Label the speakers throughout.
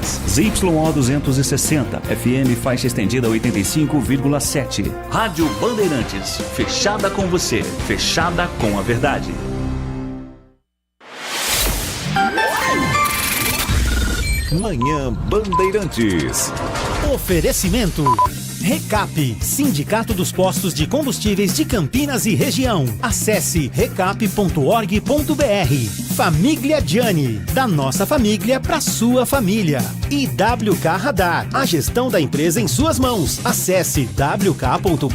Speaker 1: Campinas. ZYO 260, FM faixa estendida 85,7. Rádio Bandeirantes, fechada com você, fechada com a verdade.
Speaker 2: Manhã Bandeirantes.
Speaker 3: Oferecimento Recap, Sindicato dos Postos de Combustíveis de Campinas e Região. Acesse recap.org.br. Família Gianni, da nossa família para sua família. E WK Radar, a gestão da empresa em suas mãos. Acesse wk.com.br.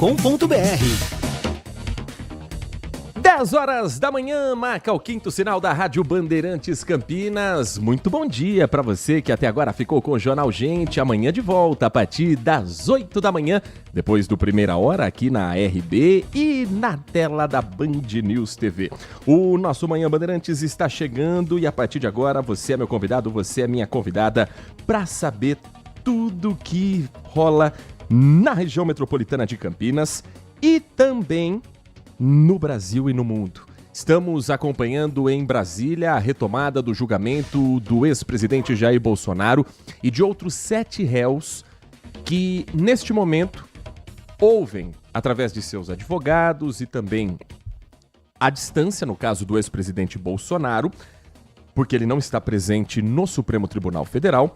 Speaker 4: 10 horas da manhã, marca o quinto sinal da Rádio Bandeirantes Campinas. Muito bom dia para você que até agora ficou com o Jornal Gente. Amanhã de volta a partir das 8 da manhã, depois do Primeira Hora aqui na RB e na tela da Band News TV. O nosso Manhã Bandeirantes está chegando e a partir de agora você é meu convidado, você é minha convidada para saber tudo que rola na região metropolitana de Campinas e também no Brasil e no mundo. Estamos acompanhando em Brasília a retomada do julgamento do ex-presidente Jair Bolsonaro e de outros 7 réus que, neste momento, ouvem, através de seus advogados e também à distância, no caso do ex-presidente Bolsonaro, porque ele não está presente no Supremo Tribunal Federal,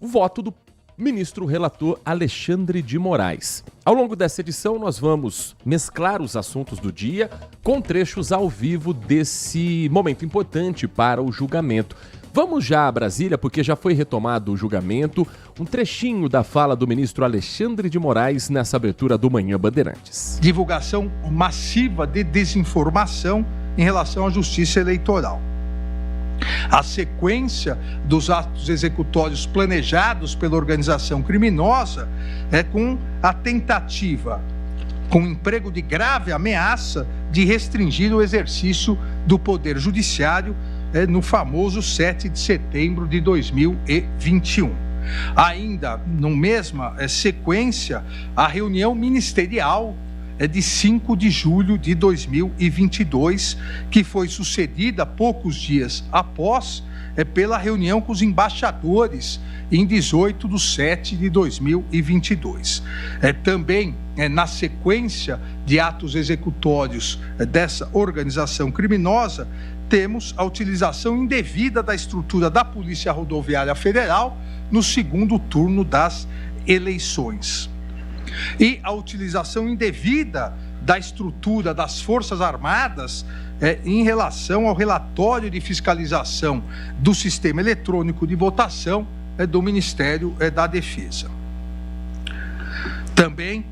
Speaker 4: o voto do ministro relator Alexandre de Moraes. Ao longo dessa edição, nós vamos mesclar os assuntos do dia com trechos ao vivo desse momento importante para o julgamento. Vamos já a Brasília, porque já foi retomado o julgamento. Um trechinho da fala do ministro Alexandre de Moraes nessa abertura do Manhã Bandeirantes.
Speaker 5: Divulgação massiva de desinformação em relação à justiça eleitoral. A sequência dos atos executórios planejados pela organização criminosa é com a tentativa, com emprego de grave ameaça de restringir o exercício do poder judiciário no famoso 7 de setembro de 2021. Ainda, na mesma sequência, a reunião ministerial de 5 de julho de 2022, que foi sucedida poucos dias após pela reunião com os embaixadores em 18 de 7 de 2022. Também, na sequência de atos executórios dessa organização criminosa, temos a utilização indevida da estrutura da Polícia Rodoviária Federal no segundo turno das eleições. E a utilização indevida da estrutura das Forças Armadas em relação ao relatório de fiscalização do sistema eletrônico de votação do Ministério da Defesa. Também,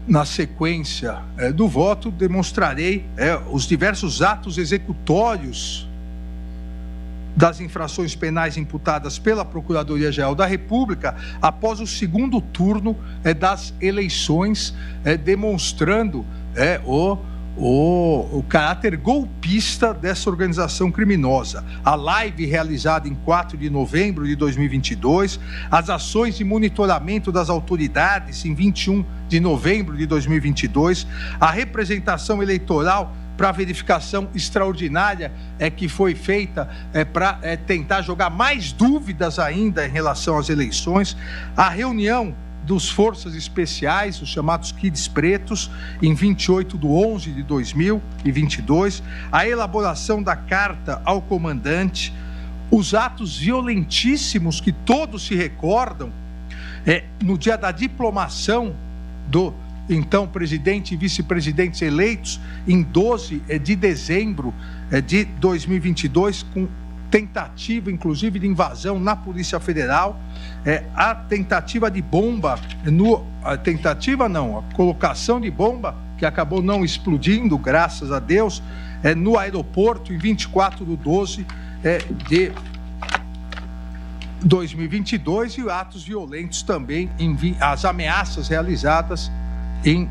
Speaker 5: na sequência do voto, demonstrarei os diversos atos executórios das infrações penais imputadas pela Procuradoria-Geral da República após o segundo turno das eleições, demonstrando o caráter golpista dessa organização criminosa. A live realizada em 4 de novembro de 2022, as ações de monitoramento das autoridades em 21 de novembro de 2022, a representação eleitoral para a verificação extraordinária que foi feita para tentar jogar mais dúvidas ainda em relação às eleições, a reunião dos Forças Especiais, os chamados Kids Pretos, em 28 de 11 de 2022, a elaboração da carta ao comandante, os atos violentíssimos que todos se recordam, no dia da diplomação do então presidente e vice-presidentes eleitos, em 12 de dezembro de 2022, com tentativa, inclusive, de invasão na Polícia Federal, a tentativa de bomba, a colocação de bomba, que acabou não explodindo, graças a Deus, no aeroporto, em 24 de 12 de 2022, e atos violentos também, as ameaças realizadas em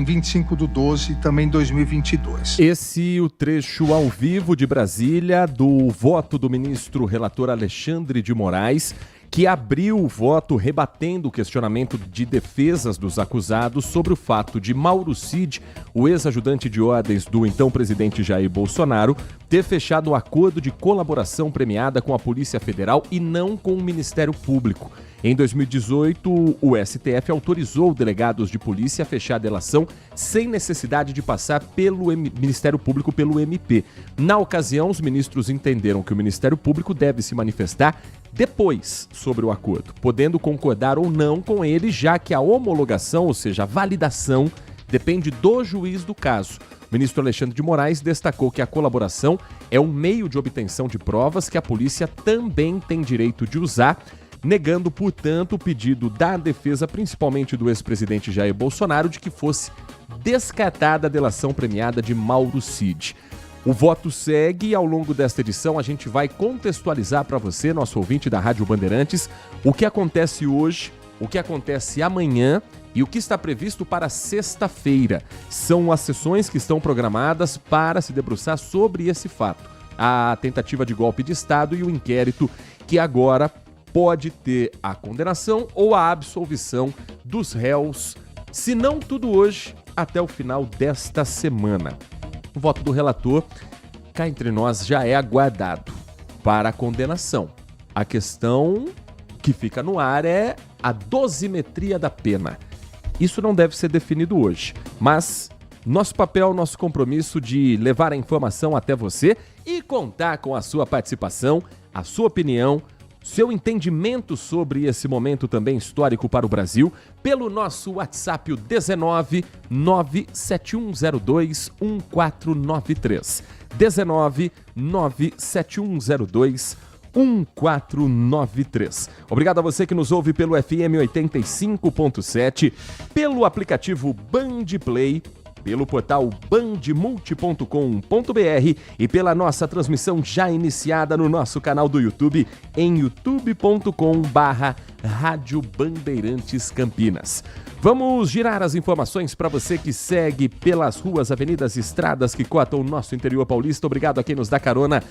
Speaker 5: 25 de 12, também 2022.
Speaker 4: Esse o trecho ao vivo de Brasília do voto do ministro relator Alexandre de Moraes. que abriu o voto rebatendo o questionamento de defesas dos acusados sobre o fato de Mauro Cid, o ex-ajudante de ordens do então presidente Jair Bolsonaro, ter fechado um acordo de colaboração premiada com a Polícia Federal e não com o Ministério Público. Em 2018, o STF autorizou delegados de polícia a fechar a delação sem necessidade de passar pelo Ministério Público, pelo MP. Na ocasião, os ministros entenderam que o Ministério Público deve se manifestar depois sobre o acordo, podendo concordar ou não com ele, já que a homologação, ou seja, a validação, depende do juiz do caso. O ministro Alexandre de Moraes destacou que a colaboração é um meio de obtenção de provas que a polícia também tem direito de usar, negando, portanto, o pedido da defesa, principalmente do ex-presidente Jair Bolsonaro, de que fosse descartada a delação premiada de Mauro Cid. O voto segue e ao longo desta edição a gente vai contextualizar para você, nosso ouvinte da Rádio Bandeirantes, o que acontece hoje, o que acontece amanhã e o que está previsto para sexta-feira. São as sessões que estão programadas para se debruçar sobre esse fato. A tentativa de golpe de Estado e o inquérito que agora pode ter a condenação ou a absolvição dos réus, se não tudo hoje, até o final desta semana. O voto do relator, cá entre nós, já é aguardado para a condenação. A questão que fica no ar é a dosimetria da pena. Isso não deve ser definido hoje, mas nosso papel, nosso compromisso de levar a informação até você e contar com a sua participação, a sua opinião, seu entendimento sobre esse momento também histórico para o Brasil, pelo nosso WhatsApp, o 19 97102 1493. 19 97102 1493. Obrigado a você que nos ouve pelo FM 85.7, pelo aplicativo Band Play, pelo portal bandmulti.com.br e pela nossa transmissão já iniciada no nosso canal do YouTube em youtube.com/Rádio Bandeirantes Campinas. Vamos girar as informações para você que segue pelas ruas, avenidas e estradas que cortam o nosso interior paulista. Obrigado a quem nos dá carona,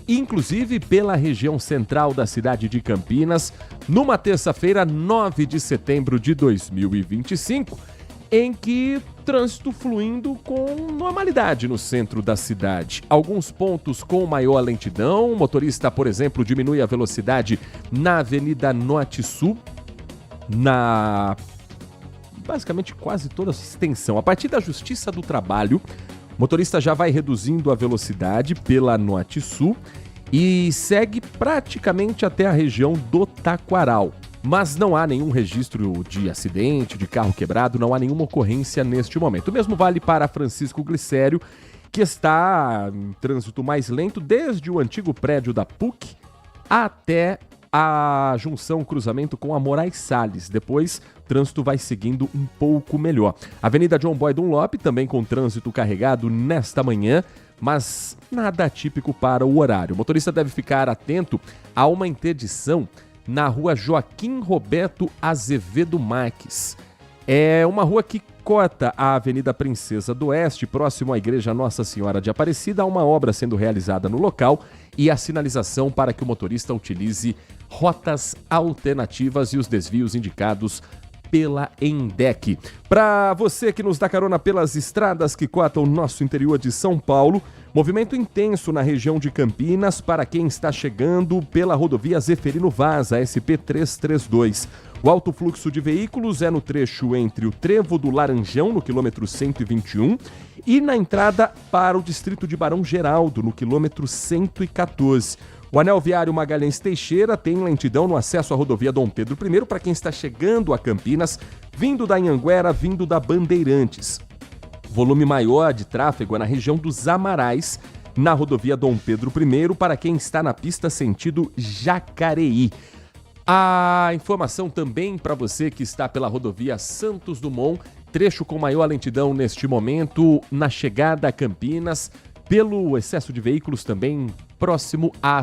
Speaker 4: inclusive pela região central da cidade de Campinas, numa terça-feira, 9 de setembro de 2025, em que trânsito fluindo com normalidade no centro da cidade. Alguns pontos com maior lentidão. O motorista, por exemplo, diminui a velocidade na Avenida Norte-Sul, na basicamente quase toda a extensão. A partir da Justiça do Trabalho, o motorista já vai reduzindo a velocidade pela Norte-Sul e segue praticamente até a região do Taquaral. Mas não há nenhum registro de acidente, de carro quebrado, não há nenhuma ocorrência neste momento. O mesmo vale para Francisco Glicério, que está em trânsito mais lento desde o antigo prédio da PUC até a junção, cruzamento com a Moraes Salles. Depois, o trânsito vai seguindo um pouco melhor. Avenida John Boy Dunlop, também com trânsito carregado nesta manhã, mas nada atípico para o horário. O motorista deve ficar atento a uma interdição na rua Joaquim Roberto Azevedo Marques. É uma rua que corta a Avenida Princesa do Oeste, próximo à Igreja Nossa Senhora de Aparecida. Há uma obra sendo realizada no local e a sinalização para que o motorista utilize rotas alternativas e os desvios indicados pela ENDEC. Para você que nos dá carona pelas estradas que cortam o nosso interior de São Paulo, movimento intenso na região de Campinas para quem está chegando pela rodovia Zeferino Vaz, a SP-332. O alto fluxo de veículos é no trecho entre o Trevo do Laranjão, no quilômetro 121, e na entrada para o distrito de Barão Geraldo, no quilômetro 114. O anel viário Magalhães Teixeira tem lentidão no acesso à rodovia Dom Pedro I para quem está chegando a Campinas, vindo da Anhanguera, vindo da Bandeirantes. Volume maior de tráfego é na região dos Amarais, na rodovia Dom Pedro I, para quem está na pista sentido Jacareí. A informação também para você que está pela rodovia Santos Dumont, trecho com maior lentidão neste momento, na chegada a Campinas, pelo excesso de veículos também próximo à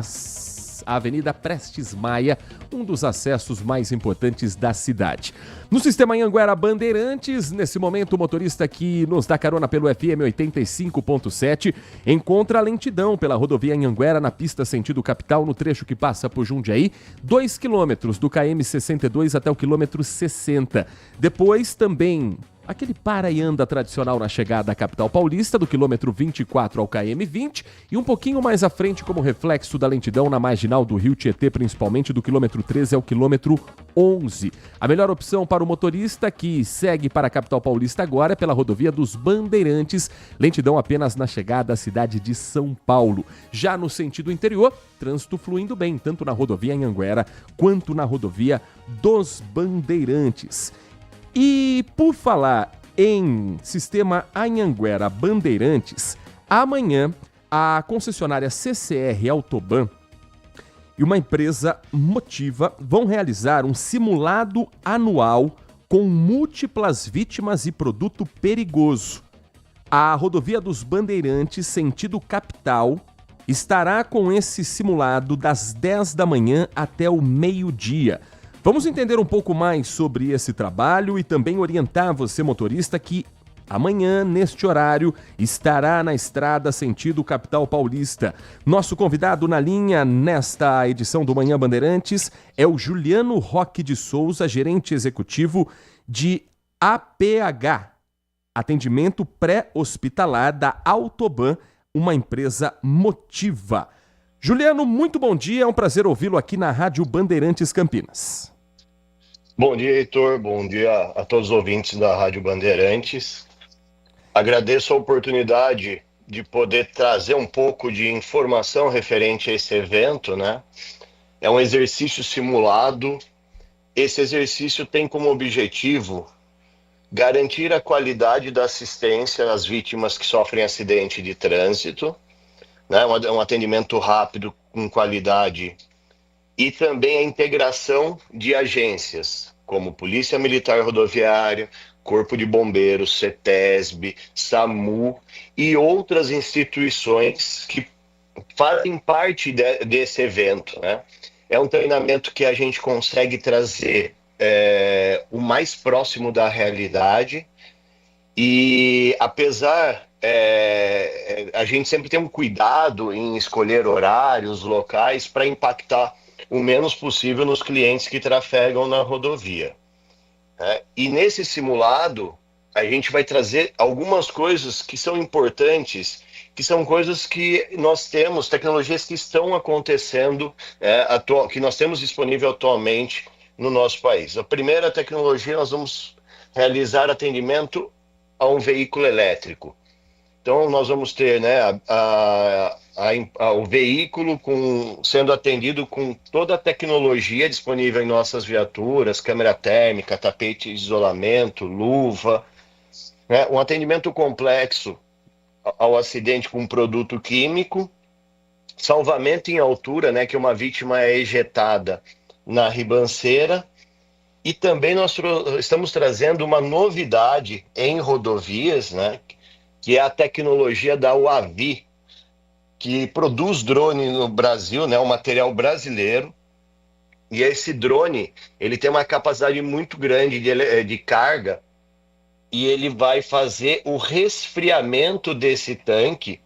Speaker 4: à Avenida Prestes Maia, um dos acessos mais importantes da cidade. No Sistema Anhanguera Bandeirantes, nesse momento o motorista que nos dá carona pelo FM 85.7 encontra a lentidão pela rodovia Anhanguera na pista sentido capital no trecho que passa por Jundiaí, 2 quilômetros do KM 62 até o quilômetro 60. Depois também aquele para e anda tradicional na chegada à capital paulista, do quilômetro 24 ao KM 20, e um pouquinho mais à frente como reflexo da lentidão na marginal do Rio Tietê, principalmente do quilômetro 13 ao quilômetro 11. A melhor opção para o motorista que segue para a capital paulista agora é pela rodovia dos Bandeirantes, lentidão apenas na chegada à cidade de São Paulo. Já no sentido interior, trânsito fluindo bem, tanto na rodovia Anhanguera quanto na rodovia dos Bandeirantes. E por falar em Sistema Anhanguera Bandeirantes, amanhã a concessionária CCR Autoban e uma empresa Motiva vão realizar um simulado anual com múltiplas vítimas e produto perigoso. A rodovia dos Bandeirantes, sentido capital, estará com esse simulado das 10 da manhã até o meio-dia. Vamos entender um pouco mais sobre esse trabalho e também orientar você, motorista, que amanhã, neste horário, estará na estrada sentido capital paulista. Nosso convidado na linha nesta edição do Manhã Bandeirantes é o Juliano Roque de Souza, gerente executivo de APH, atendimento pré-hospitalar da Autoban, uma empresa Motiva. Juliano, muito bom dia, é um prazer ouvi-lo aqui na Rádio Bandeirantes Campinas.
Speaker 6: Bom dia, Heitor, bom dia a todos os ouvintes da Rádio Bandeirantes. Agradeço a oportunidade de poder trazer um pouco de informação referente a esse evento, né? É um exercício simulado. Esse exercício tem como objetivo garantir a qualidade da assistência às vítimas que sofrem acidente de trânsito, né? Um atendimento rápido, com qualidade, e também a integração de agências, como Polícia Militar Rodoviária, Corpo de Bombeiros, CETESB, SAMU e outras instituições que fazem parte desse evento, né? É um treinamento que a gente consegue trazer o mais próximo da realidade e, apesar a gente sempre tem um cuidado em escolher horários, locais, para impactar o menos possível nos clientes que trafegam na rodovia. E nesse simulado, a gente vai trazer algumas coisas que são importantes, que são coisas que nós temos, tecnologias que estão acontecendo, que nós temos disponível atualmente no nosso país. A primeira tecnologia, nós vamos realizar atendimento a um veículo elétrico. Então, nós vamos ter, né, o veículo sendo atendido com toda a tecnologia disponível em nossas viaturas, câmera térmica, tapete de isolamento, luva, né, um atendimento complexo ao acidente com produto químico, salvamento em altura, né, que uma vítima é ejetada na ribanceira, e também nós estamos trazendo uma novidade em rodovias, né, que é a tecnologia da UAV, que produz drone no Brasil, né, um material brasileiro. E esse drone, ele tem uma capacidade muito grande de carga, e ele vai fazer o resfriamento desse tanque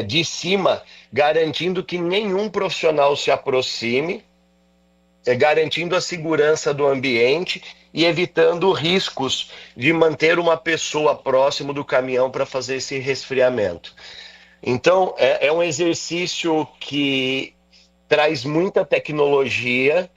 Speaker 6: de cima, garantindo que nenhum profissional se aproxime, garantindo a segurança do ambiente e evitando riscos de manter uma pessoa próximo do caminhão para fazer esse resfriamento. Então, é um exercício que traz muita tecnologia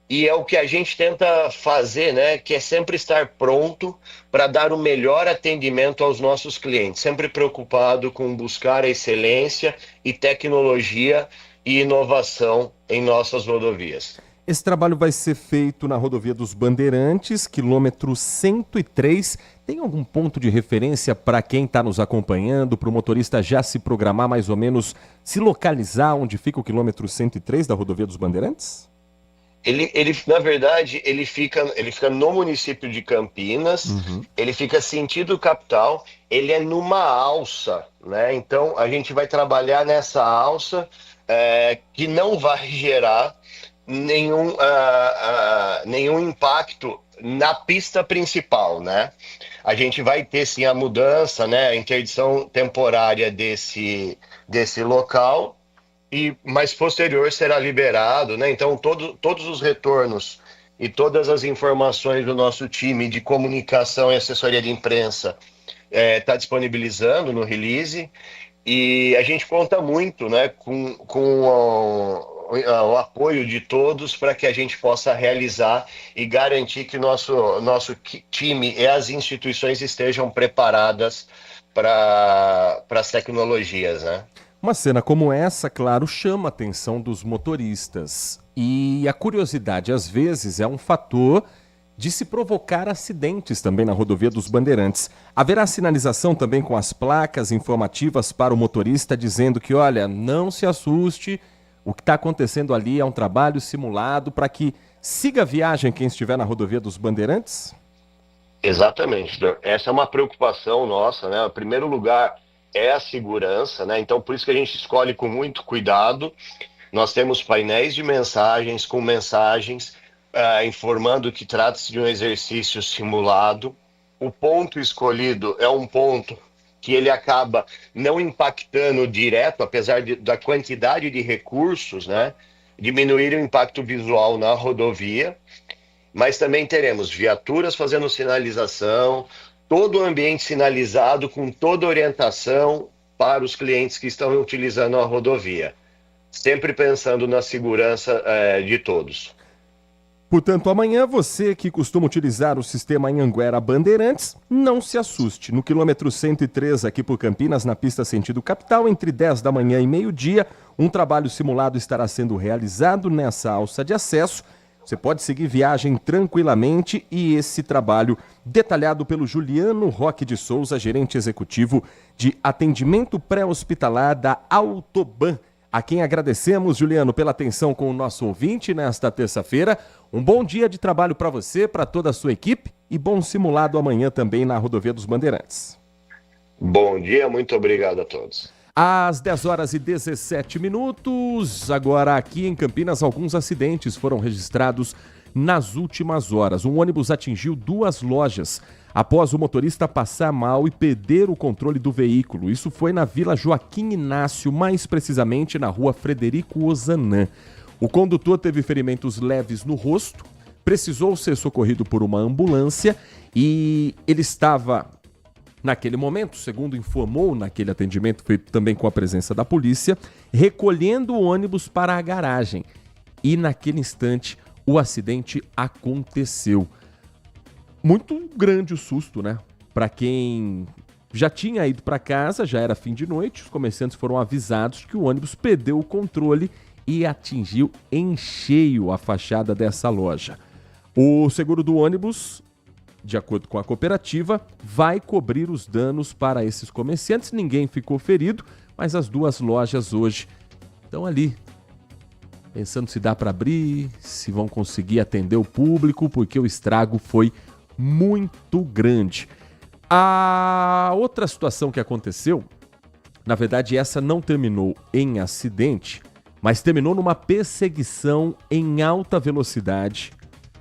Speaker 6: e é o que a gente tenta fazer, né? Que é sempre estar pronto para dar o melhor atendimento aos nossos clientes, sempre preocupado com buscar a excelência e tecnologia e inovação em nossas rodovias.
Speaker 4: Esse trabalho vai ser feito na rodovia dos Bandeirantes, quilômetro 103. Tem algum ponto de referência para quem está nos acompanhando, para o motorista já se programar mais ou menos, se localizar onde fica o quilômetro 103 da rodovia dos Bandeirantes?
Speaker 6: Na verdade, ele fica no município de Campinas, ele fica sentido capital, ele é numa alça, né? Então, a gente vai trabalhar nessa alça que não vai gerar nenhum impacto na pista principal, né? A gente vai ter, sim, a mudança, né? A interdição temporária desse local, mas posterior será liberado, né? Então, todos os retornos e todas as informações do nosso time de comunicação e assessoria de imprensa está disponibilizando no release, e a gente conta muito, né, com o apoio de todos para que a gente possa realizar e garantir que nosso time e as instituições estejam preparadas para as tecnologias, né?
Speaker 4: Uma cena como essa, claro, chama a atenção dos motoristas. E a curiosidade, às vezes, é um fator de se provocar acidentes também na rodovia dos Bandeirantes. Haverá sinalização também com as placas informativas para o motorista, dizendo que, olha, não se assuste, o que está acontecendo ali é um trabalho simulado para que siga a viagem quem estiver na rodovia dos Bandeirantes?
Speaker 6: Exatamente. Essa é uma preocupação nossa, né? Em primeiro lugar, é a segurança, né? Então, por isso que a gente escolhe com muito cuidado. Nós temos painéis de mensagens com mensagens informando que trata-se de um exercício simulado. O ponto escolhido é um ponto que ele acaba não impactando direto, apesar da quantidade de recursos, né? Diminuir o impacto visual na rodovia, mas também teremos viaturas fazendo sinalização, todo o ambiente sinalizado com toda orientação para os clientes que estão utilizando a rodovia, sempre pensando na segurança de todos.
Speaker 4: Portanto, amanhã você que costuma utilizar o sistema Anhanguera Bandeirantes, não se assuste. No quilômetro 103 aqui por Campinas, na pista sentido capital, entre 10 da manhã e meio-dia, um trabalho simulado estará sendo realizado nessa alça de acesso. Você pode seguir viagem tranquilamente, e esse trabalho detalhado pelo Juliano Roque de Souza, gerente executivo de atendimento pré-hospitalar da Autoban, a quem agradecemos, Juliano, pela atenção com o nosso ouvinte nesta terça-feira. Um bom dia de trabalho para você, para toda a sua equipe, e bom simulado amanhã também na rodovia dos Bandeirantes.
Speaker 6: Bom dia, muito obrigado a todos.
Speaker 4: Às 10 horas e 17 minutos, agora aqui em Campinas, alguns acidentes foram registrados nas últimas horas. Um ônibus atingiu 2 lojas após o motorista passar mal e perder o controle do veículo. Isso foi na Vila Joaquim Inácio, mais precisamente na rua Frederico Ozanam. O condutor teve ferimentos leves no rosto, precisou ser socorrido por uma ambulância e ele estava, naquele momento, segundo informou naquele atendimento feito também com a presença da polícia, recolhendo o ônibus para a garagem. E naquele instante o acidente aconteceu. Muito grande o susto, né? Para quem já tinha ido para casa, já era fim de noite, os comerciantes foram avisados que o ônibus perdeu o controle e atingiu em cheio a fachada dessa loja. O seguro do ônibus, de acordo com a cooperativa, vai cobrir os danos para esses comerciantes. Ninguém ficou ferido, mas as 2 lojas hoje estão ali, pensando se dá para abrir, se vão conseguir atender o público, porque o estrago foi muito grande. A outra situação que aconteceu, na verdade essa não terminou em acidente, mas terminou numa perseguição em alta velocidade,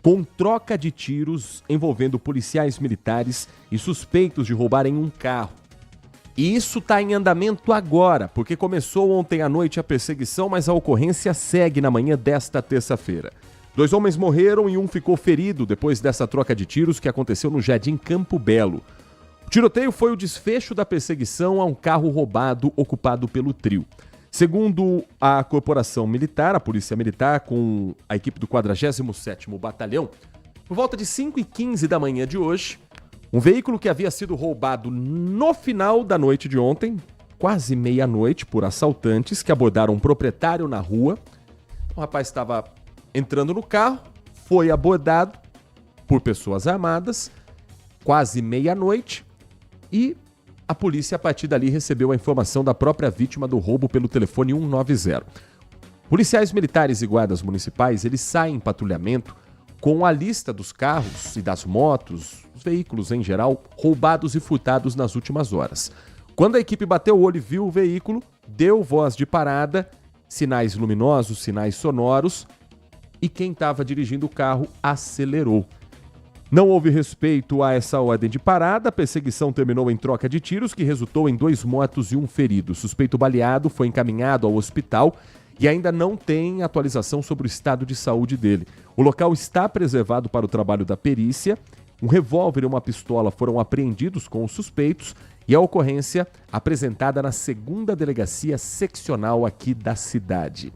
Speaker 4: com troca de tiros envolvendo policiais militares e suspeitos de roubarem um carro. E isso está em andamento agora, porque começou ontem à noite a perseguição, mas a ocorrência segue na manhã desta terça-feira. 2 homens morreram e um ficou ferido depois dessa troca de tiros que aconteceu no Jardim Campo Belo. O tiroteio foi o desfecho da perseguição a um carro roubado ocupado pelo trio. Segundo a Corporação Militar, a Polícia Militar, com a equipe do 47º Batalhão, por volta de 5h15 da manhã de hoje, um veículo que havia sido roubado no final da noite de ontem, quase meia-noite, por assaltantes que abordaram um proprietário na rua. O rapaz estava entrando no carro, foi abordado por pessoas armadas, quase meia-noite, e a polícia, a partir dali, recebeu a informação da própria vítima do roubo pelo telefone 190. Policiais militares e guardas municipais, eles saem em patrulhamento com a lista dos carros e das motos, os veículos em geral, roubados e furtados nas últimas horas. Quando a equipe bateu o olho e viu o veículo, deu voz de parada, sinais luminosos, sinais sonoros, e quem estava dirigindo o carro acelerou. Não houve respeito a essa ordem de parada, a perseguição terminou em troca de tiros, que resultou em 2 mortos e 1 ferido. O suspeito baleado foi encaminhado ao hospital e ainda não tem atualização sobre o estado de saúde dele. O local está preservado para o trabalho da perícia. Um revólver e uma pistola foram apreendidos com os suspeitos e a ocorrência apresentada na 2ª Delegacia Seccional aqui da cidade.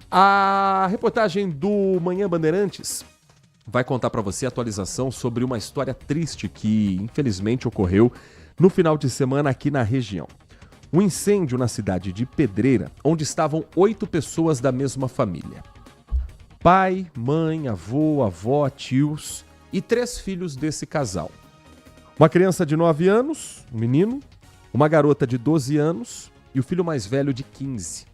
Speaker 4: A reportagem do Manhã Bandeirantes vai contar para você a atualização sobre uma história triste que, infelizmente, ocorreu no final de semana aqui na região. Um incêndio na cidade de Pedreira, onde estavam 8 pessoas da mesma família. Pai, mãe, avô, avó, tios e 3 filhos desse casal. Uma criança de 9 anos, um menino, uma garota de 12 anos e o filho mais velho de 15.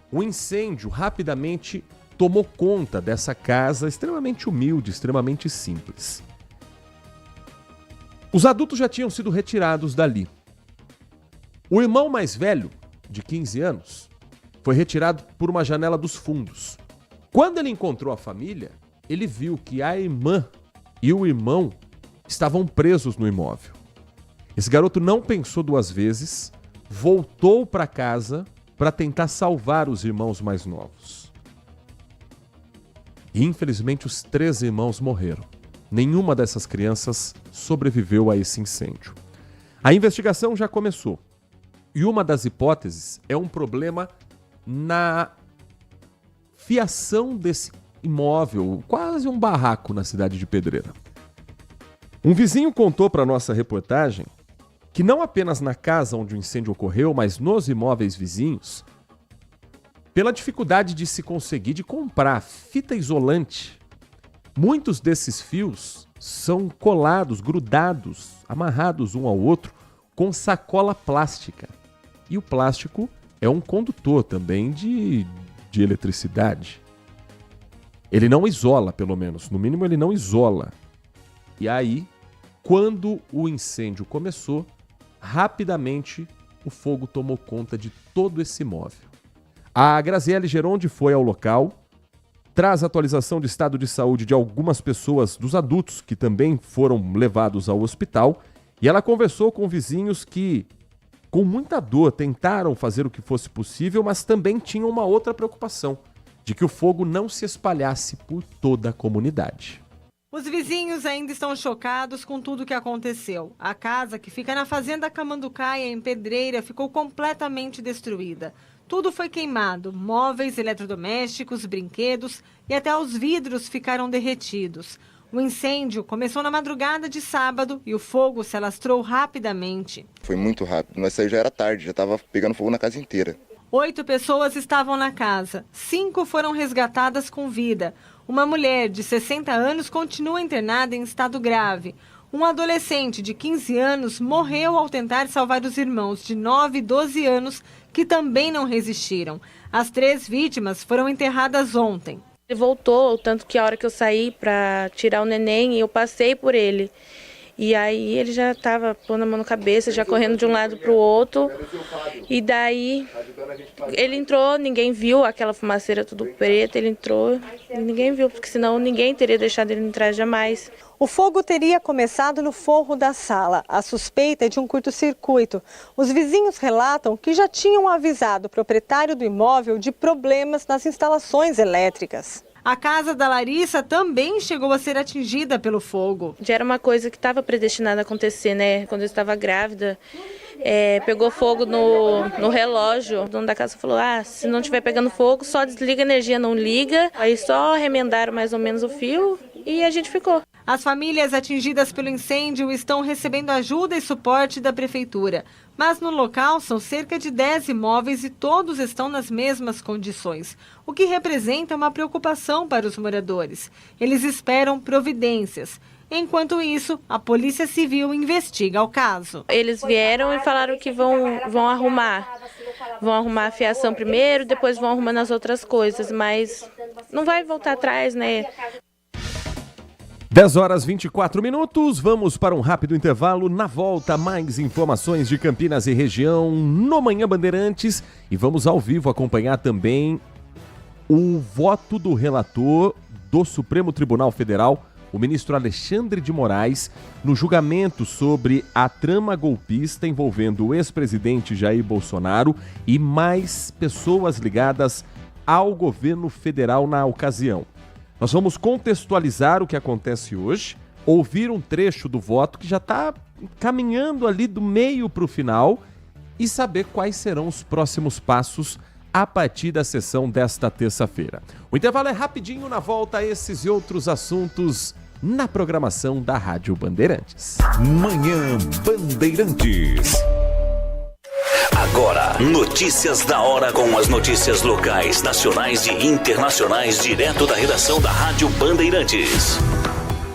Speaker 4: O incêndio rapidamente tomou conta dessa casa extremamente humilde, extremamente simples. Os adultos já tinham sido retirados dali. O irmão mais velho, de 15 anos, foi retirado por uma janela dos fundos. Quando ele encontrou a família, ele viu que a irmã e o irmão estavam presos no imóvel. Esse garoto não pensou 2 vezes, voltou para casa para tentar salvar os irmãos mais novos. E, infelizmente, os 3 irmãos morreram. Nenhuma dessas crianças sobreviveu a esse incêndio. A investigação já começou. E uma das hipóteses é um problema na fiação desse imóvel, quase um barraco na cidade de Pedreira. Um vizinho contou para a nossa reportagem que não apenas na casa onde o incêndio ocorreu, mas nos imóveis vizinhos, pela dificuldade de se conseguir de comprar fita isolante, muitos desses fios são colados, grudados, amarrados um ao outro com sacola plástica. E o plástico é um condutor também de eletricidade. Ele não isola, pelo menos. No mínimo, ele não isola. E aí, quando o incêndio começou, rapidamente o fogo tomou conta de todo esse imóvel. A Graziele Geronde foi ao local, traz atualização de estado de saúde de algumas pessoas, dos adultos, que também foram levados ao hospital, e ela conversou com vizinhos que, com muita dor, tentaram fazer o que fosse possível, mas também tinham uma outra preocupação, de que o fogo não se espalhasse por toda a comunidade.
Speaker 7: Os vizinhos ainda estão chocados com tudo o que aconteceu. A casa, que fica na fazenda Camanducaia, em Pedreira, ficou completamente destruída. Tudo foi queimado, móveis, eletrodomésticos, brinquedos e até os vidros ficaram derretidos. O incêndio começou na madrugada de sábado e o fogo se alastrou rapidamente.
Speaker 8: Foi muito rápido, mas aí já era tarde, já estava pegando fogo na casa inteira.
Speaker 7: 8 pessoas estavam na casa, 5 foram resgatadas com vida. Uma mulher de 60 anos continua internada em estado grave. Um adolescente de 15 anos morreu ao tentar salvar os irmãos de 9 e 12 anos, que também não resistiram. As 3 vítimas foram enterradas ontem.
Speaker 9: Ele voltou, tanto que a hora que eu saí para tirar o neném, eu passei por ele. E aí ele já estava pondo a mão na cabeça, já correndo de um lado para o outro. E daí ele entrou, ninguém viu, aquela fumaceira tudo preta, ele entrou e ninguém viu, porque senão ninguém teria deixado ele entrar jamais.
Speaker 7: O fogo teria começado no forro da sala. A suspeita é de um curto-circuito. Os vizinhos relatam que já tinham avisado o proprietário do imóvel de problemas nas instalações elétricas. A casa da Larissa também chegou a ser atingida pelo fogo.
Speaker 9: Já era uma coisa que estava predestinada a acontecer, né? Quando eu estava grávida, pegou fogo no relógio. O dono da casa falou, se não estiver pegando fogo, só desliga a energia, não liga. Aí só remendaram mais ou menos o fio e a gente ficou.
Speaker 7: As famílias atingidas pelo incêndio estão recebendo ajuda e suporte da prefeitura. Mas no local são cerca de 10 imóveis e todos estão nas mesmas condições, o que representa uma preocupação para os moradores. Eles esperam providências. Enquanto isso, a Polícia Civil investiga o caso.
Speaker 9: Eles vieram e falaram que vão arrumar. vão arrumar a fiação primeiro, depois vão arrumando as outras coisas, mas não vai voltar atrás, né?
Speaker 4: 10h24, vamos para um rápido intervalo. Na volta, mais informações de Campinas e região no Manhã Bandeirantes. E vamos ao vivo acompanhar também o voto do relator do Supremo Tribunal Federal, o ministro Alexandre de Moraes, no julgamento sobre a trama golpista envolvendo o ex-presidente Jair Bolsonaro e mais pessoas ligadas ao governo federal na ocasião. Nós vamos contextualizar o que acontece hoje, ouvir um trecho do voto que já está caminhando ali do meio para o final e saber quais serão os próximos passos a partir da sessão desta terça-feira. O intervalo é rapidinho, na volta a esses e outros assuntos na programação da Rádio Bandeirantes.
Speaker 2: Manhã Bandeirantes.
Speaker 1: Agora, notícias da hora com as notícias locais, nacionais e internacionais, direto da redação da Rádio Bandeirantes.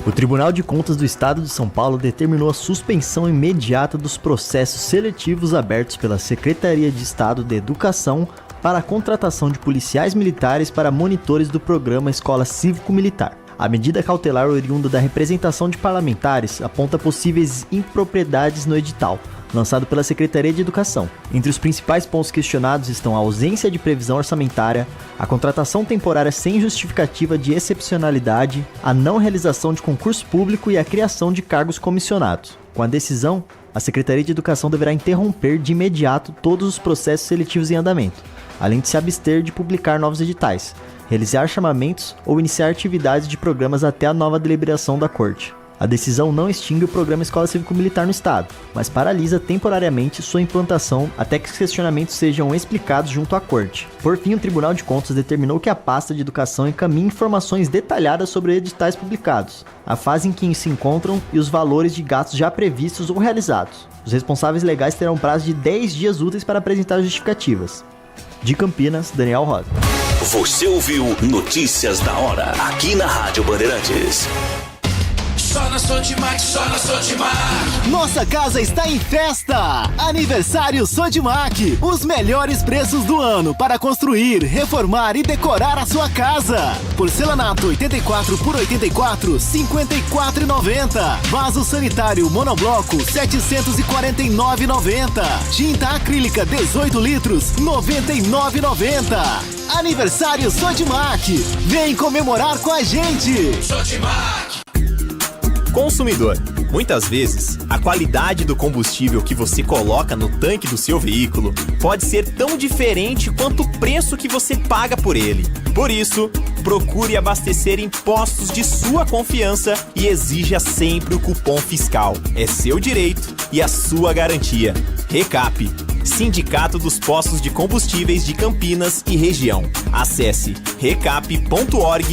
Speaker 10: O Tribunal de Contas do Estado de São Paulo determinou a suspensão imediata dos processos seletivos abertos pela Secretaria de Estado de Educação para a contratação de policiais militares para monitores do programa Escola Cívico-Militar. A medida cautelar oriunda da representação de parlamentares aponta possíveis impropriedades no edital, lançado pela Secretaria de Educação. Entre os principais pontos questionados estão a ausência de previsão orçamentária, a contratação temporária sem justificativa de excepcionalidade, a não realização de concurso público e a criação de cargos comissionados. Com a decisão, a Secretaria de Educação deverá interromper de imediato todos os processos seletivos em andamento, além de se abster de publicar novos editais, realizar chamamentos ou iniciar atividades de programas até a nova deliberação da Corte. A decisão não extingue o programa Escola Cívico-Militar no Estado, mas paralisa temporariamente sua implantação até que os questionamentos sejam explicados junto à Corte. Por fim, o Tribunal de Contas determinou que a pasta de Educação encaminhe informações detalhadas sobre editais publicados, a fase em que se encontram e os valores de gastos já previstos ou realizados. Os responsáveis legais terão prazo de 10 dias úteis para apresentar justificativas. De Campinas, Daniel Rosa.
Speaker 1: Você ouviu Notícias da Hora, aqui na Rádio Bandeirantes.
Speaker 11: Só na Sodimac, só na Sodimac.
Speaker 3: Nossa casa está em festa! Aniversário Sodimac. Os melhores preços do ano para construir, reformar e decorar a sua casa. Porcelanato 84 por 84, 54,90. Vaso sanitário monobloco 749,90. Tinta acrílica 18 litros 99,90. Aniversário Sodimac. Vem comemorar com a gente.
Speaker 11: Sodimac.
Speaker 12: Consumidor, muitas vezes, a qualidade do combustível que você coloca no tanque do seu veículo pode ser tão diferente quanto o preço que você paga por ele. Por isso, procure abastecer em postos de sua confiança e exija sempre o cupom fiscal. É seu direito e a sua garantia. Recap, Sindicato dos Postos de Combustíveis de Campinas e Região. Acesse recap.org.br.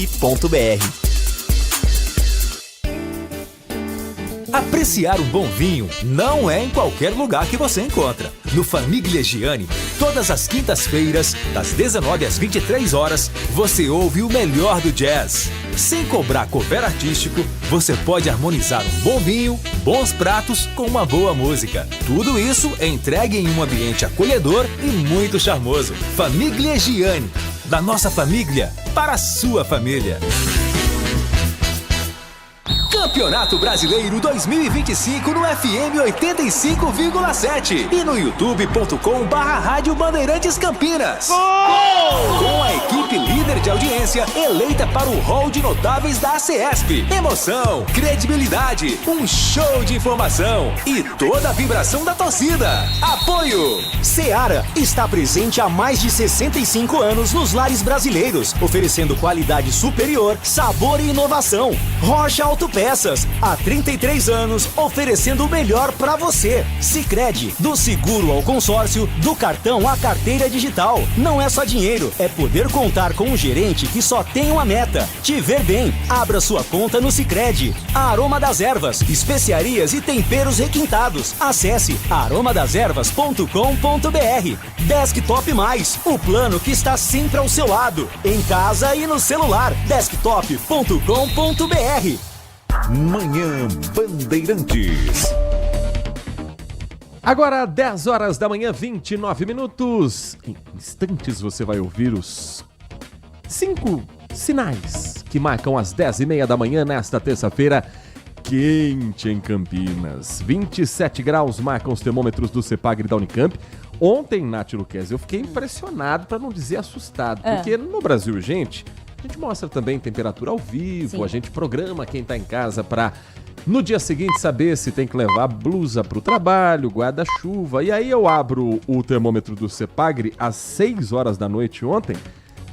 Speaker 13: Apreciar um bom vinho não é em qualquer lugar que você encontra. No Famiglia Gianni, todas as quintas-feiras, das 19 às 23 horas, você ouve o melhor do jazz. Sem cobrar cover artístico, você pode harmonizar um bom vinho, bons pratos com uma boa música. Tudo isso é entregue em um ambiente acolhedor e muito charmoso. Famiglia Gianni, da nossa família para a sua família. Campeonato Brasileiro 2025 no FM 85,7 e no youtube.com/Rádio Bandeirantes Campinas. Gol! Com a equipe líder de audiência eleita para o hall de notáveis da ACESP. Emoção, credibilidade, um show de informação e toda a vibração da torcida. Apoio!
Speaker 3: Seara está presente há mais de 65 anos nos lares brasileiros, oferecendo qualidade superior, sabor e inovação. Rocha Autopeças, há 33 anos, oferecendo o melhor para você. Sicredi, do seguro ao consórcio, do cartão à carteira digital. Não é só dinheiro, é poder contar com um gerente que só tem uma meta: te ver bem. Abra sua conta no Sicredi. Aroma das Ervas, especiarias e temperos requintados. Acesse aromadeservas.com.br. Desktop Mais, o plano que está sempre ao seu lado, em casa e no celular. Desktop.com.br.
Speaker 2: Manhã Bandeirantes.
Speaker 4: Agora, 10 horas da manhã, 29 minutos. Em instantes você vai ouvir os 5 sinais que marcam as 10h30 da manhã nesta terça-feira. Quente em Campinas. 27 graus marcam os termômetros do CEPAGRE da Unicamp. Ontem, Nath Luquezzi, eu fiquei impressionado, para não dizer assustado. Porque no Brasil, a gente mostra também temperatura ao vivo. Sim. A gente programa quem tá em casa para no dia seguinte saber se tem que levar blusa pro trabalho, guarda-chuva. E aí eu abro o termômetro do CEPAGRE às 6 horas da noite ontem.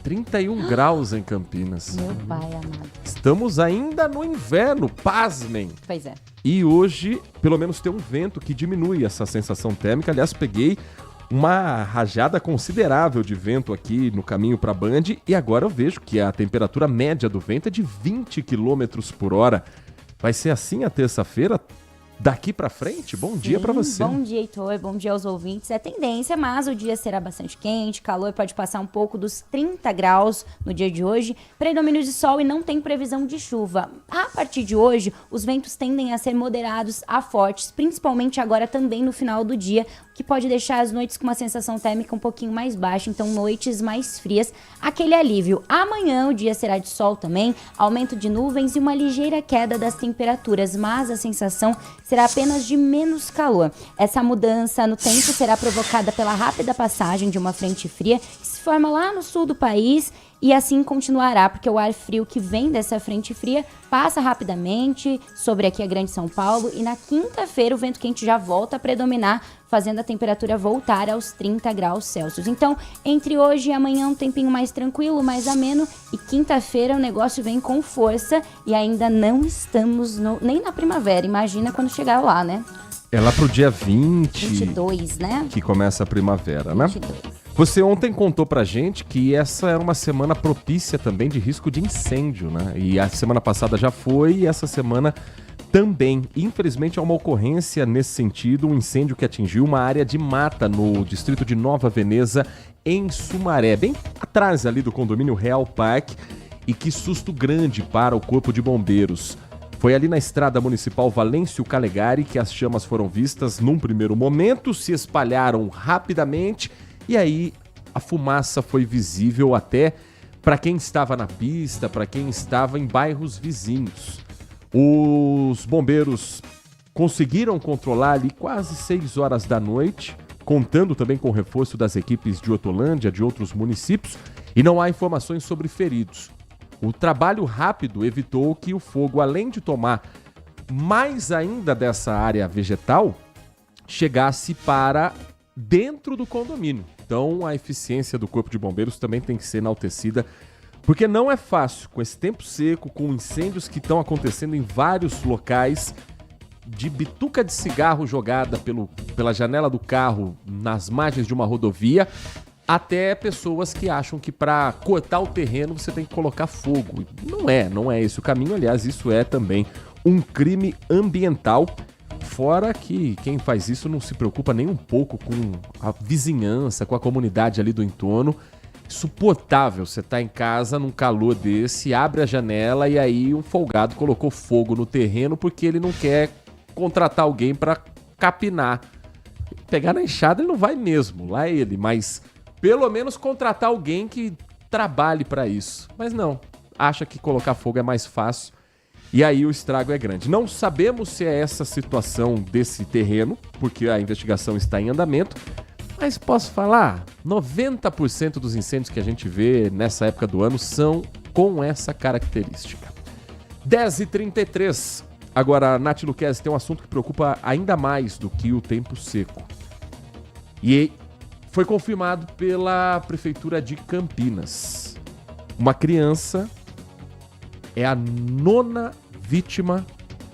Speaker 4: 31 graus em Campinas.
Speaker 14: Meu pai amado.
Speaker 4: Estamos ainda no inverno, pasmem.
Speaker 14: Pois é.
Speaker 4: E hoje, pelo menos, tem um vento que diminui essa sensação térmica. Aliás, peguei uma rajada considerável de vento aqui no caminho para a Band. E agora eu vejo que a temperatura média do vento é de 20 km por hora. Vai ser assim a terça-feira? Daqui pra frente? Bom dia pra você.
Speaker 14: Bom dia, Heitor. Bom dia aos ouvintes. É tendência, mas o dia será bastante quente, calor pode passar um pouco dos 30 graus no dia de hoje. Predomínio de sol e não tem previsão de chuva. A partir de hoje, os ventos tendem a ser moderados a fortes, principalmente agora também no final do dia, o que pode deixar as noites com uma sensação térmica um pouquinho mais baixa, então noites mais frias, aquele alívio. Amanhã o dia será de sol também, aumento de nuvens e uma ligeira queda das temperaturas, mas a sensação será apenas de menos calor. Essa mudança no tempo será provocada pela rápida passagem de uma frente fria que se forma lá no sul do país e assim continuará, porque o ar frio que vem dessa frente fria passa rapidamente sobre aqui a Grande São Paulo e na quinta-feira o vento quente já volta a predominar, fazendo a temperatura voltar aos 30 graus Celsius. Então, entre hoje e amanhã um tempinho mais tranquilo, mais ameno, e quinta-feira o negócio vem com força e ainda não estamos nem na primavera. Imagina quando chegar lá, né?
Speaker 4: É lá pro dia
Speaker 14: 22, né?
Speaker 4: Que começa a primavera,
Speaker 14: 22.
Speaker 4: Né? Você ontem contou pra gente que essa era uma semana propícia também de risco de incêndio, né? E a semana passada já foi e essa semana também. Infelizmente, há uma ocorrência nesse sentido, um incêndio que atingiu uma área de mata no distrito de Nova Veneza, em Sumaré, bem atrás ali do condomínio Real Park, e que susto grande para o Corpo de Bombeiros. Foi ali na estrada municipal Valêncio Calegari que as chamas foram vistas num primeiro momento, se espalharam rapidamente e aí a fumaça foi visível até para quem estava na pista, para quem estava em bairros vizinhos. Os bombeiros conseguiram controlar ali quase 6 horas da noite, contando também com o reforço das equipes de Hortolândia, de outros municípios, e não há informações sobre feridos. O trabalho rápido evitou que o fogo, além de tomar mais ainda dessa área vegetal, chegasse para dentro do condomínio. Então, a eficiência do Corpo de Bombeiros também tem que ser enaltecida, porque não é fácil, com esse tempo seco, com incêndios que estão acontecendo em vários locais, de bituca de cigarro jogada pela janela do carro nas margens de uma rodovia, até pessoas que acham que para cortar o terreno você tem que colocar fogo. Não é esse o caminho. Aliás, isso é também um crime ambiental. Fora que quem faz isso não se preocupa nem um pouco com a vizinhança, com a comunidade ali do entorno. Insuportável você tá em casa num calor desse, abre a janela e aí um folgado colocou fogo no terreno porque ele não quer contratar alguém para capinar. Pegar na enxada ele não vai mesmo, lá é ele, mas pelo menos contratar alguém que trabalhe para isso. Mas não, acha que colocar fogo é mais fácil e aí o estrago é grande. Não sabemos se é essa situação desse terreno, porque a investigação está em andamento, mas posso falar, 90% dos incêndios que a gente vê nessa época do ano são com essa característica. 10h33. Agora, Nath Luquezzi, tem um assunto que preocupa ainda mais do que o tempo seco. E foi confirmado pela Prefeitura de Campinas. Uma criança é a 9ª vítima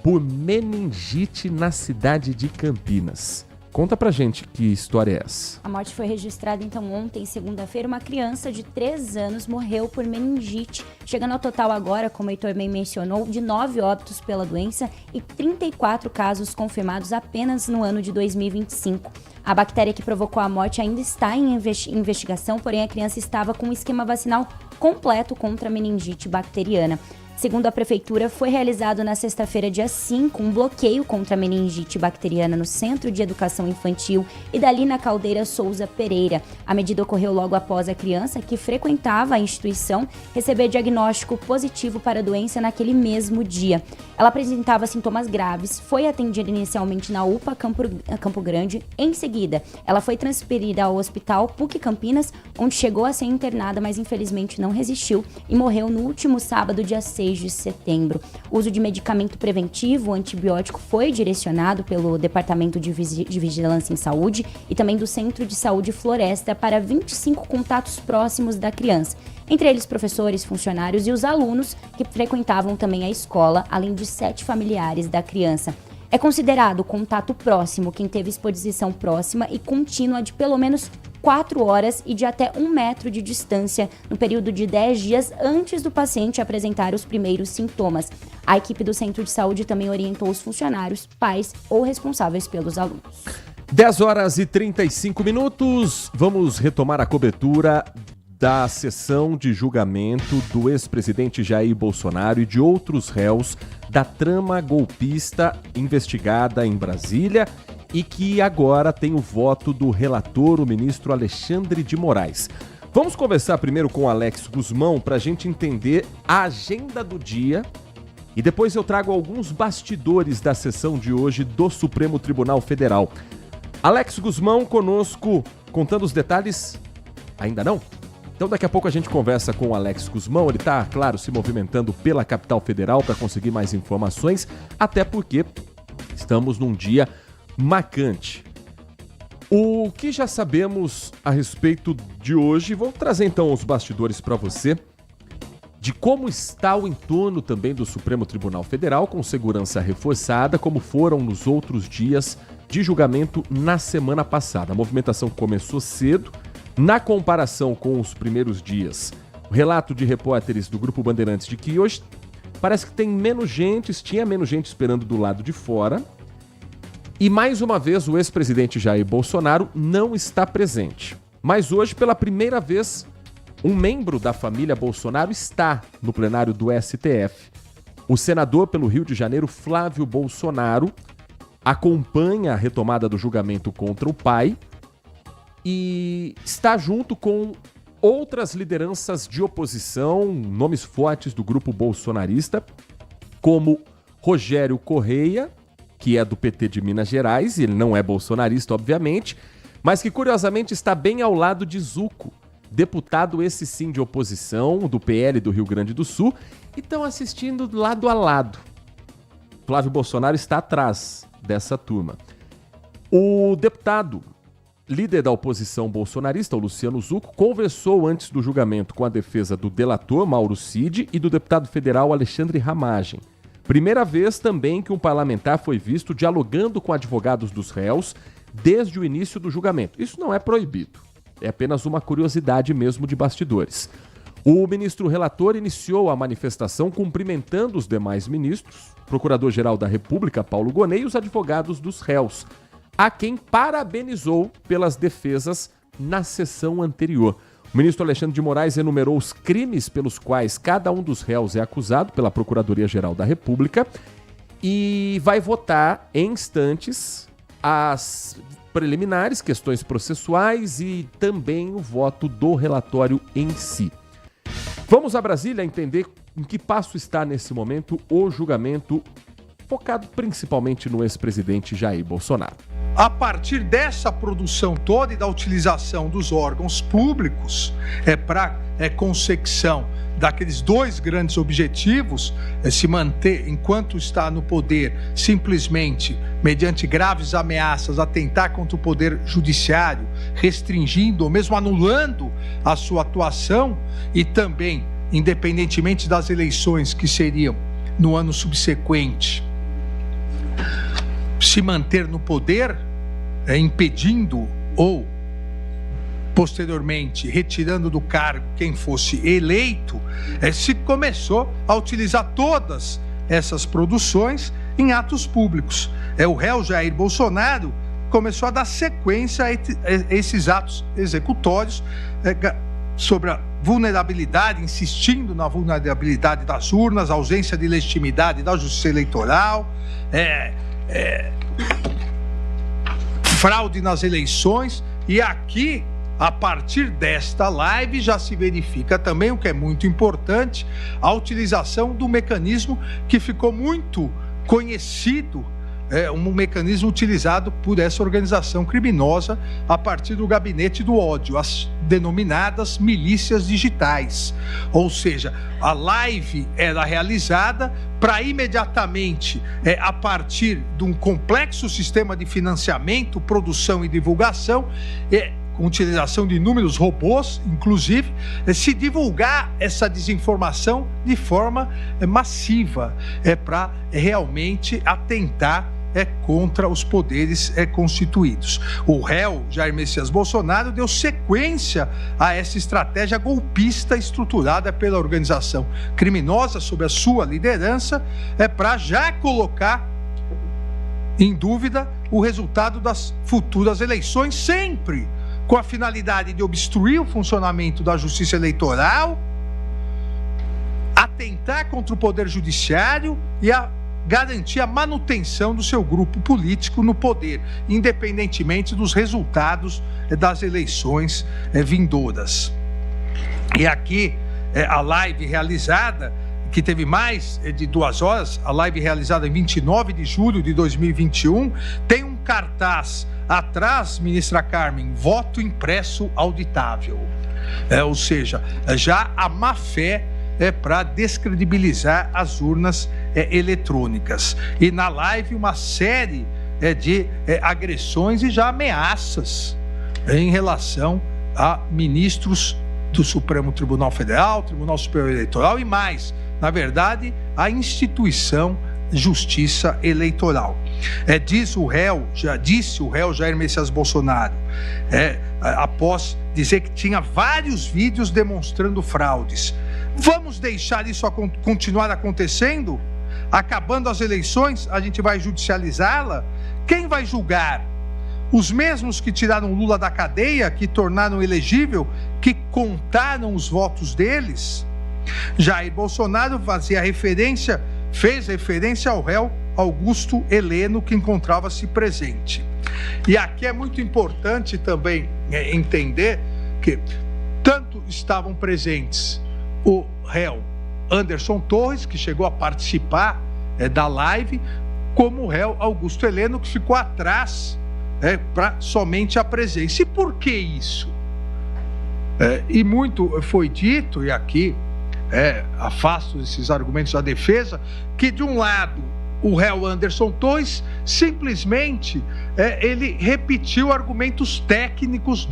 Speaker 4: por meningite na cidade de Campinas. Conta pra gente que história é essa.
Speaker 14: A morte foi registrada então ontem, segunda-feira. Uma criança de 3 anos morreu por meningite, chegando ao total agora, como o Heitor bem mencionou, de 9 óbitos pela doença e 34 casos confirmados apenas no ano de 2025. A bactéria que provocou a morte ainda está em investigação, porém a criança estava com um esquema vacinal completo contra a meningite bacteriana. Segundo a Prefeitura, foi realizado na sexta-feira, dia 5, um bloqueio contra a meningite bacteriana no Centro de Educação Infantil Idalina Caldeira Souza Pereira. A medida ocorreu logo após a criança, que frequentava a instituição, receber diagnóstico positivo para a doença naquele mesmo dia. Ela apresentava sintomas graves, foi atendida inicialmente na UPA Campo Grande. Em seguida, ela foi transferida ao Hospital PUC Campinas, onde chegou a ser internada, mas infelizmente não resistiu e morreu no último sábado, dia 6 de setembro. O uso de medicamento preventivo, antibiótico, foi direcionado pelo Departamento de Vigilância em Saúde e também do Centro de Saúde Floresta para 25 contatos próximos da criança, entre eles professores, funcionários e os alunos que frequentavam também a escola, além de 7 familiares da criança. É considerado contato próximo quem teve exposição próxima e contínua de pelo menos 4 horas e de até 1 metro de distância no período de 10 dias antes do paciente apresentar os primeiros sintomas. A equipe do Centro de Saúde também orientou os funcionários, pais ou responsáveis pelos alunos.
Speaker 4: 10 horas e 35 minutos. Vamos retomar a cobertura da sessão de julgamento do ex-presidente Jair Bolsonaro e de outros réus da trama golpista investigada em Brasília e que agora tem o voto do relator, o ministro Alexandre de Moraes. Vamos conversar primeiro com o Alex Guzmão para a gente entender a agenda do dia e depois eu trago alguns bastidores da sessão de hoje do Supremo Tribunal Federal. Alex Guzmão conosco, contando os detalhes. Ainda não? Então daqui a pouco a gente conversa com o Alex Guzmão. Ele está, claro, se movimentando pela capital federal para conseguir mais informações, até porque estamos num dia marcante. O que já sabemos a respeito de hoje, vou trazer então os bastidores para você, de como está o entorno também do Supremo Tribunal Federal, com segurança reforçada, como foram nos outros dias de julgamento na semana passada. A movimentação começou cedo, na comparação com os primeiros dias. O relato de repórteres do Grupo Bandeirantes de que hoje parece que tinha menos gente esperando do lado de fora. E mais uma vez o ex-presidente Jair Bolsonaro não está presente. Mas hoje, pela primeira vez, um membro da família Bolsonaro está no plenário do STF. O senador pelo Rio de Janeiro, Flávio Bolsonaro, acompanha a retomada do julgamento contra o pai e está junto com outras lideranças de oposição, nomes fortes do grupo bolsonarista, como Rogério Correia, que é do PT de Minas Gerais, e ele não é bolsonarista, obviamente, mas que curiosamente está bem ao lado de Zuco, deputado esse sim de oposição, do PL do Rio Grande do Sul, e estão assistindo lado a lado. Flávio Bolsonaro está atrás dessa turma. O deputado líder da oposição bolsonarista, o Luciano Zucco, conversou antes do julgamento com a defesa do delator Mauro Cid e do deputado federal Alexandre Ramagem. Primeira vez também que um parlamentar foi visto dialogando com advogados dos réus desde o início do julgamento. Isso não é proibido, é apenas uma curiosidade mesmo de bastidores. O ministro relator iniciou a manifestação cumprimentando os demais ministros, Procurador-Geral da República, Paulo Gonet, e os advogados dos réus, a quem parabenizou pelas defesas na sessão anterior. O ministro Alexandre de Moraes enumerou os crimes pelos quais cada um dos réus é acusado pela Procuradoria-Geral da República e vai votar em instantes as preliminares, questões processuais e também o voto do relatório em si. Vamos a Brasília entender em que passo está nesse momento o julgamento, focado principalmente no ex-presidente Jair Bolsonaro.
Speaker 5: A partir dessa produção toda e da utilização dos órgãos públicos, para consecução daqueles dois grandes objetivos, se manter enquanto está no poder, simplesmente mediante graves ameaças, atentar contra o poder judiciário, restringindo ou mesmo anulando a sua atuação, e também, independentemente das eleições que seriam no ano subsequente, se manter no poder, impedindo ou, posteriormente, retirando do cargo quem fosse eleito, se começou a utilizar todas essas produções em atos públicos. O réu Jair Bolsonaro começou a dar sequência a esses atos executórios, vulnerabilidade, insistindo na vulnerabilidade das urnas, ausência de legitimidade da Justiça Eleitoral, fraude nas eleições. E aqui, a partir desta live, já se verifica também, o que é muito importante, a utilização do mecanismo que ficou muito conhecido, um mecanismo utilizado por essa organização criminosa a partir do gabinete do ódio, as denominadas milícias digitais. Ou seja, a live era realizada para imediatamente, a partir de um complexo sistema de financiamento, produção e divulgação, com utilização de inúmeros robôs, inclusive, se divulgar essa desinformação de forma massiva, para realmente atentar contra os poderes constituídos. O réu Jair Messias Bolsonaro deu sequência a essa estratégia golpista estruturada pela organização criminosa sob a sua liderança, para já colocar em dúvida o resultado das futuras eleições, sempre com a finalidade de obstruir o funcionamento da Justiça Eleitoral, atentar contra o Poder Judiciário e garantir a manutenção do seu grupo político no poder, independentemente dos resultados das eleições vindouras. E aqui, a live realizada, que teve mais de 2 horas, a live realizada em 29 de julho de 2021, tem um cartaz atrás, ministra Carmen, voto impresso auditável. Ou seja, já a má fé para descredibilizar as urnas eletrônicas. E na live uma série de agressões e já ameaças em relação a ministros do Supremo Tribunal Federal, Tribunal Superior Eleitoral e mais, na verdade, a instituição Justiça Eleitoral. Disse o réu Jair Messias Bolsonaro, após dizer que tinha vários vídeos demonstrando fraudes. Vamos deixar isso continuar acontecendo? Acabando as eleições, a gente vai judicializá-la? Quem vai julgar? Os mesmos que tiraram Lula da cadeia, que tornaram elegível, que contaram os votos deles? Jair Bolsonaro fez referência ao réu Augusto Heleno, que encontrava-se presente. E aqui é muito importante também entender que tanto estavam presentes o réu Anderson Torres, que chegou a participar da live, como o réu Augusto Heleno, que ficou atrás para somente a presença. E por que isso? E muito foi dito, e aqui afasto esses argumentos da defesa, que de um lado o réu Anderson Torres simplesmente ele repetiu argumentos técnicos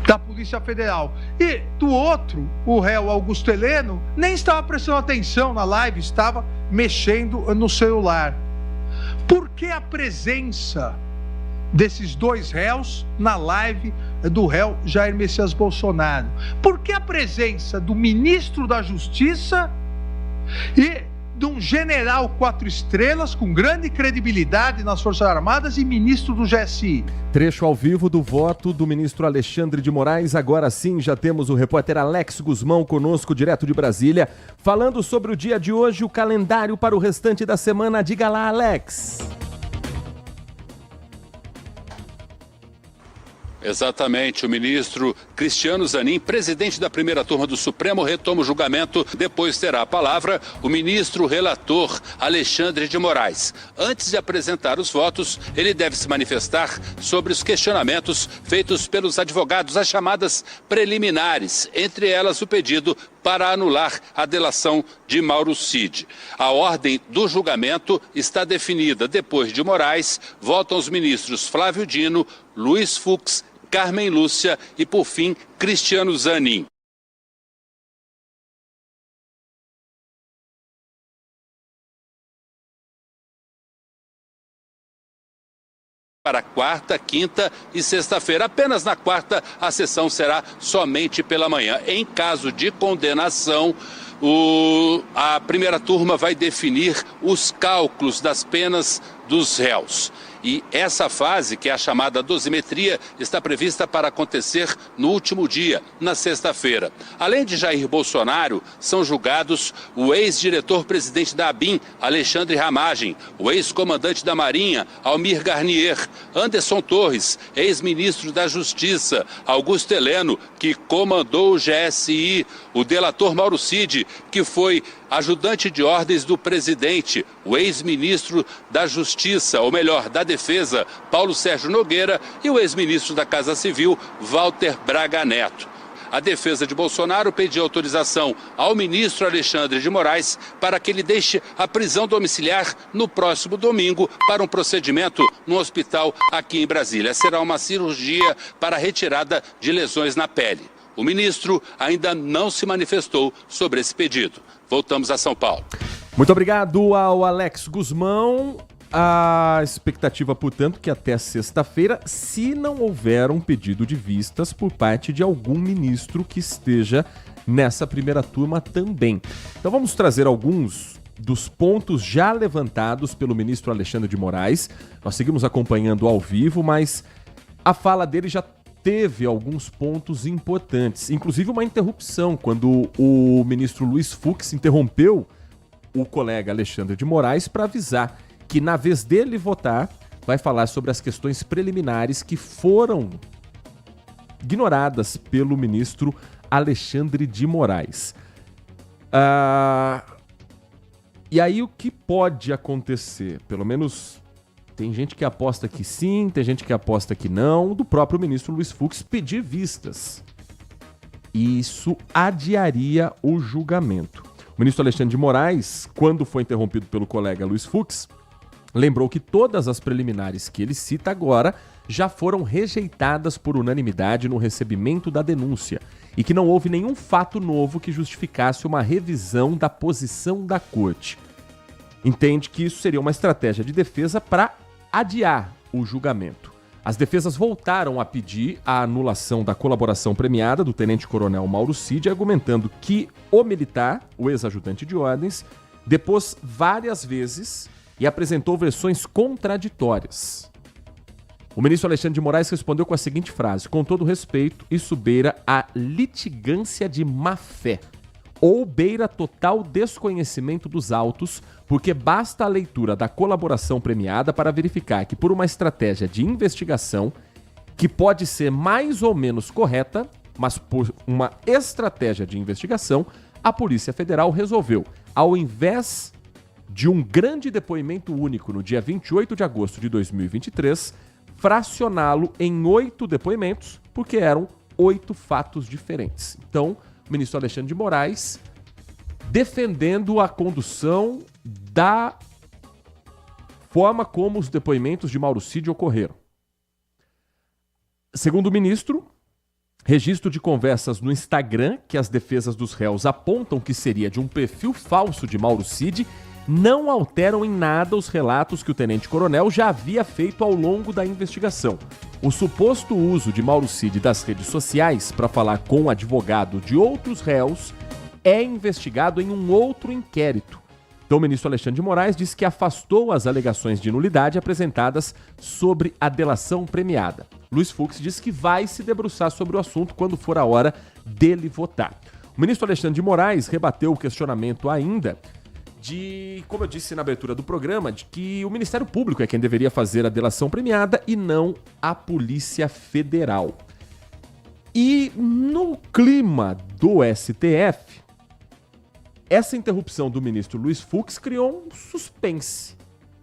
Speaker 5: da Polícia Federal, e do outro, o réu Augusto Heleno nem estava prestando atenção na live, estava mexendo no celular. Por que a presença desses dois réus na live do réu Jair Messias Bolsonaro? Por que a presença do ministro da Justiça e de um general 4 estrelas com grande credibilidade nas Forças Armadas e ministro do GSI?
Speaker 4: Trecho ao vivo do voto do ministro Alexandre de Moraes. Agora sim, já temos o repórter Alex Guzmão conosco, direto de Brasília, falando sobre o dia de hoje, o calendário para o restante da semana. Diga lá, Alex.
Speaker 15: Exatamente, o ministro Cristiano Zanin, presidente da primeira turma do Supremo, retoma o julgamento. Depois terá a palavra o ministro relator Alexandre de Moraes. Antes de apresentar os votos, ele deve se manifestar sobre os questionamentos feitos pelos advogados, as chamadas preliminares, entre elas o pedido para anular a delação de Mauro Cid. A ordem do julgamento está definida. Depois de Moraes, votam os ministros Flávio Dino, Luiz Fux, Carmen Lúcia e, por fim, Cristiano Zanin. Para quarta, quinta e sexta-feira. Apenas na quarta a sessão será somente pela manhã. Em caso de condenação, a primeira turma vai definir os cálculos das penas dos réus. E essa fase, que é a chamada dosimetria, está prevista para acontecer no último dia, na sexta-feira. Além de Jair Bolsonaro, são julgados o ex-diretor-presidente da ABIN, Alexandre Ramagem, o ex-comandante da Marinha, Almir Garnier, Anderson Torres, ex-ministro da Justiça, Augusto Heleno, que comandou o GSI, o delator Mauro Cid, que foi ajudante de ordens do presidente, o ex-ministro da Justiça, ou melhor, da Defesa, Paulo Sérgio Nogueira, e o ex-ministro da Casa Civil, Walter Braga Neto. A defesa de Bolsonaro pediu autorização ao ministro Alexandre de Moraes para que ele deixe a prisão domiciliar no próximo domingo para um procedimento no hospital aqui em Brasília. Será uma cirurgia para retirada de lesões na pele. O ministro ainda não se manifestou sobre esse pedido. Voltamos a São Paulo.
Speaker 4: Muito obrigado ao Alex Guzmão. A expectativa, portanto, que até sexta-feira, se não houver um pedido de vistas por parte de algum ministro que esteja nessa primeira turma também. Então vamos trazer alguns dos pontos já levantados pelo ministro Alexandre de Moraes. Nós seguimos acompanhando ao vivo, mas a fala dele já teve alguns pontos importantes, inclusive uma interrupção, quando o ministro Luiz Fux interrompeu o colega Alexandre de Moraes para avisar que na vez dele votar, vai falar sobre as questões preliminares que foram ignoradas pelo ministro Alexandre de Moraes. E aí o que pode acontecer? Pelo menos tem gente que aposta que sim, tem gente que aposta que não, do próprio ministro Luiz Fux pedir vistas. Isso adiaria o julgamento. O ministro Alexandre de Moraes, quando foi interrompido pelo colega Luiz Fux, lembrou que todas as preliminares que ele cita agora já foram rejeitadas por unanimidade no recebimento da denúncia e que não houve nenhum fato novo que justificasse uma revisão da posição da corte. Entende que isso seria uma estratégia de defesa para adiar o julgamento. As defesas voltaram a pedir a anulação da colaboração premiada do tenente-coronel Mauro Cid, argumentando que o militar, o ex-ajudante de ordens, depôs várias vezes e apresentou versões contraditórias. O ministro Alexandre de Moraes respondeu com a seguinte frase: com todo respeito, isso beira a litigância de má-fé, ou beira total desconhecimento dos autos, porque basta a leitura da colaboração premiada para verificar que, por uma estratégia de investigação, que pode ser mais ou menos correta, mas por uma estratégia de investigação, a Polícia Federal resolveu, ao invés de um grande depoimento único no dia 28 de agosto de 2023, fracioná-lo em 8 depoimentos, porque eram 8 fatos diferentes. Então, o ministro Alexandre de Moraes defendendo a condução da forma como os depoimentos de Mauro Cid ocorreram. Segundo o ministro, registro de conversas no Instagram que as defesas dos réus apontam que seria de um perfil falso de Mauro Cid não alteram em nada os relatos que o tenente-coronel já havia feito ao longo da investigação. O suposto uso de Mauro Cid das redes sociais para falar com o advogado de outros réus é investigado em um outro inquérito. Então o ministro Alexandre de Moraes disse que afastou as alegações de nulidade apresentadas sobre a delação premiada. Luiz Fux disse que vai se debruçar sobre o assunto quando for a hora dele votar. O ministro Alexandre de Moraes rebateu o questionamento ainda de, como eu disse na abertura do programa, de que o Ministério Público é quem deveria fazer a delação premiada e não a Polícia Federal. E no clima do STF, essa interrupção do ministro Luiz Fux criou um suspense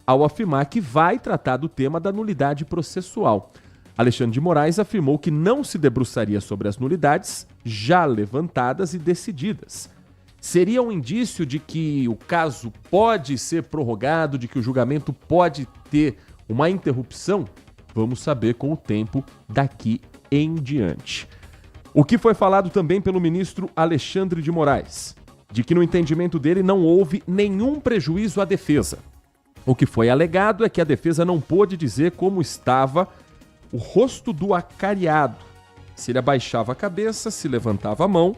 Speaker 4: ao afirmar que vai tratar do tema da nulidade processual. Alexandre de Moraes afirmou que não se debruçaria sobre as nulidades já levantadas e decididas. Seria um indício de que o caso pode ser prorrogado, de que o julgamento pode ter uma interrupção? Vamos saber com o tempo daqui em diante. O que foi falado também pelo ministro Alexandre de Moraes, de que no entendimento dele não houve nenhum prejuízo à defesa. O que foi alegado é que a defesa não pôde dizer como estava o rosto do acariado, se ele abaixava a cabeça, se levantava a mão.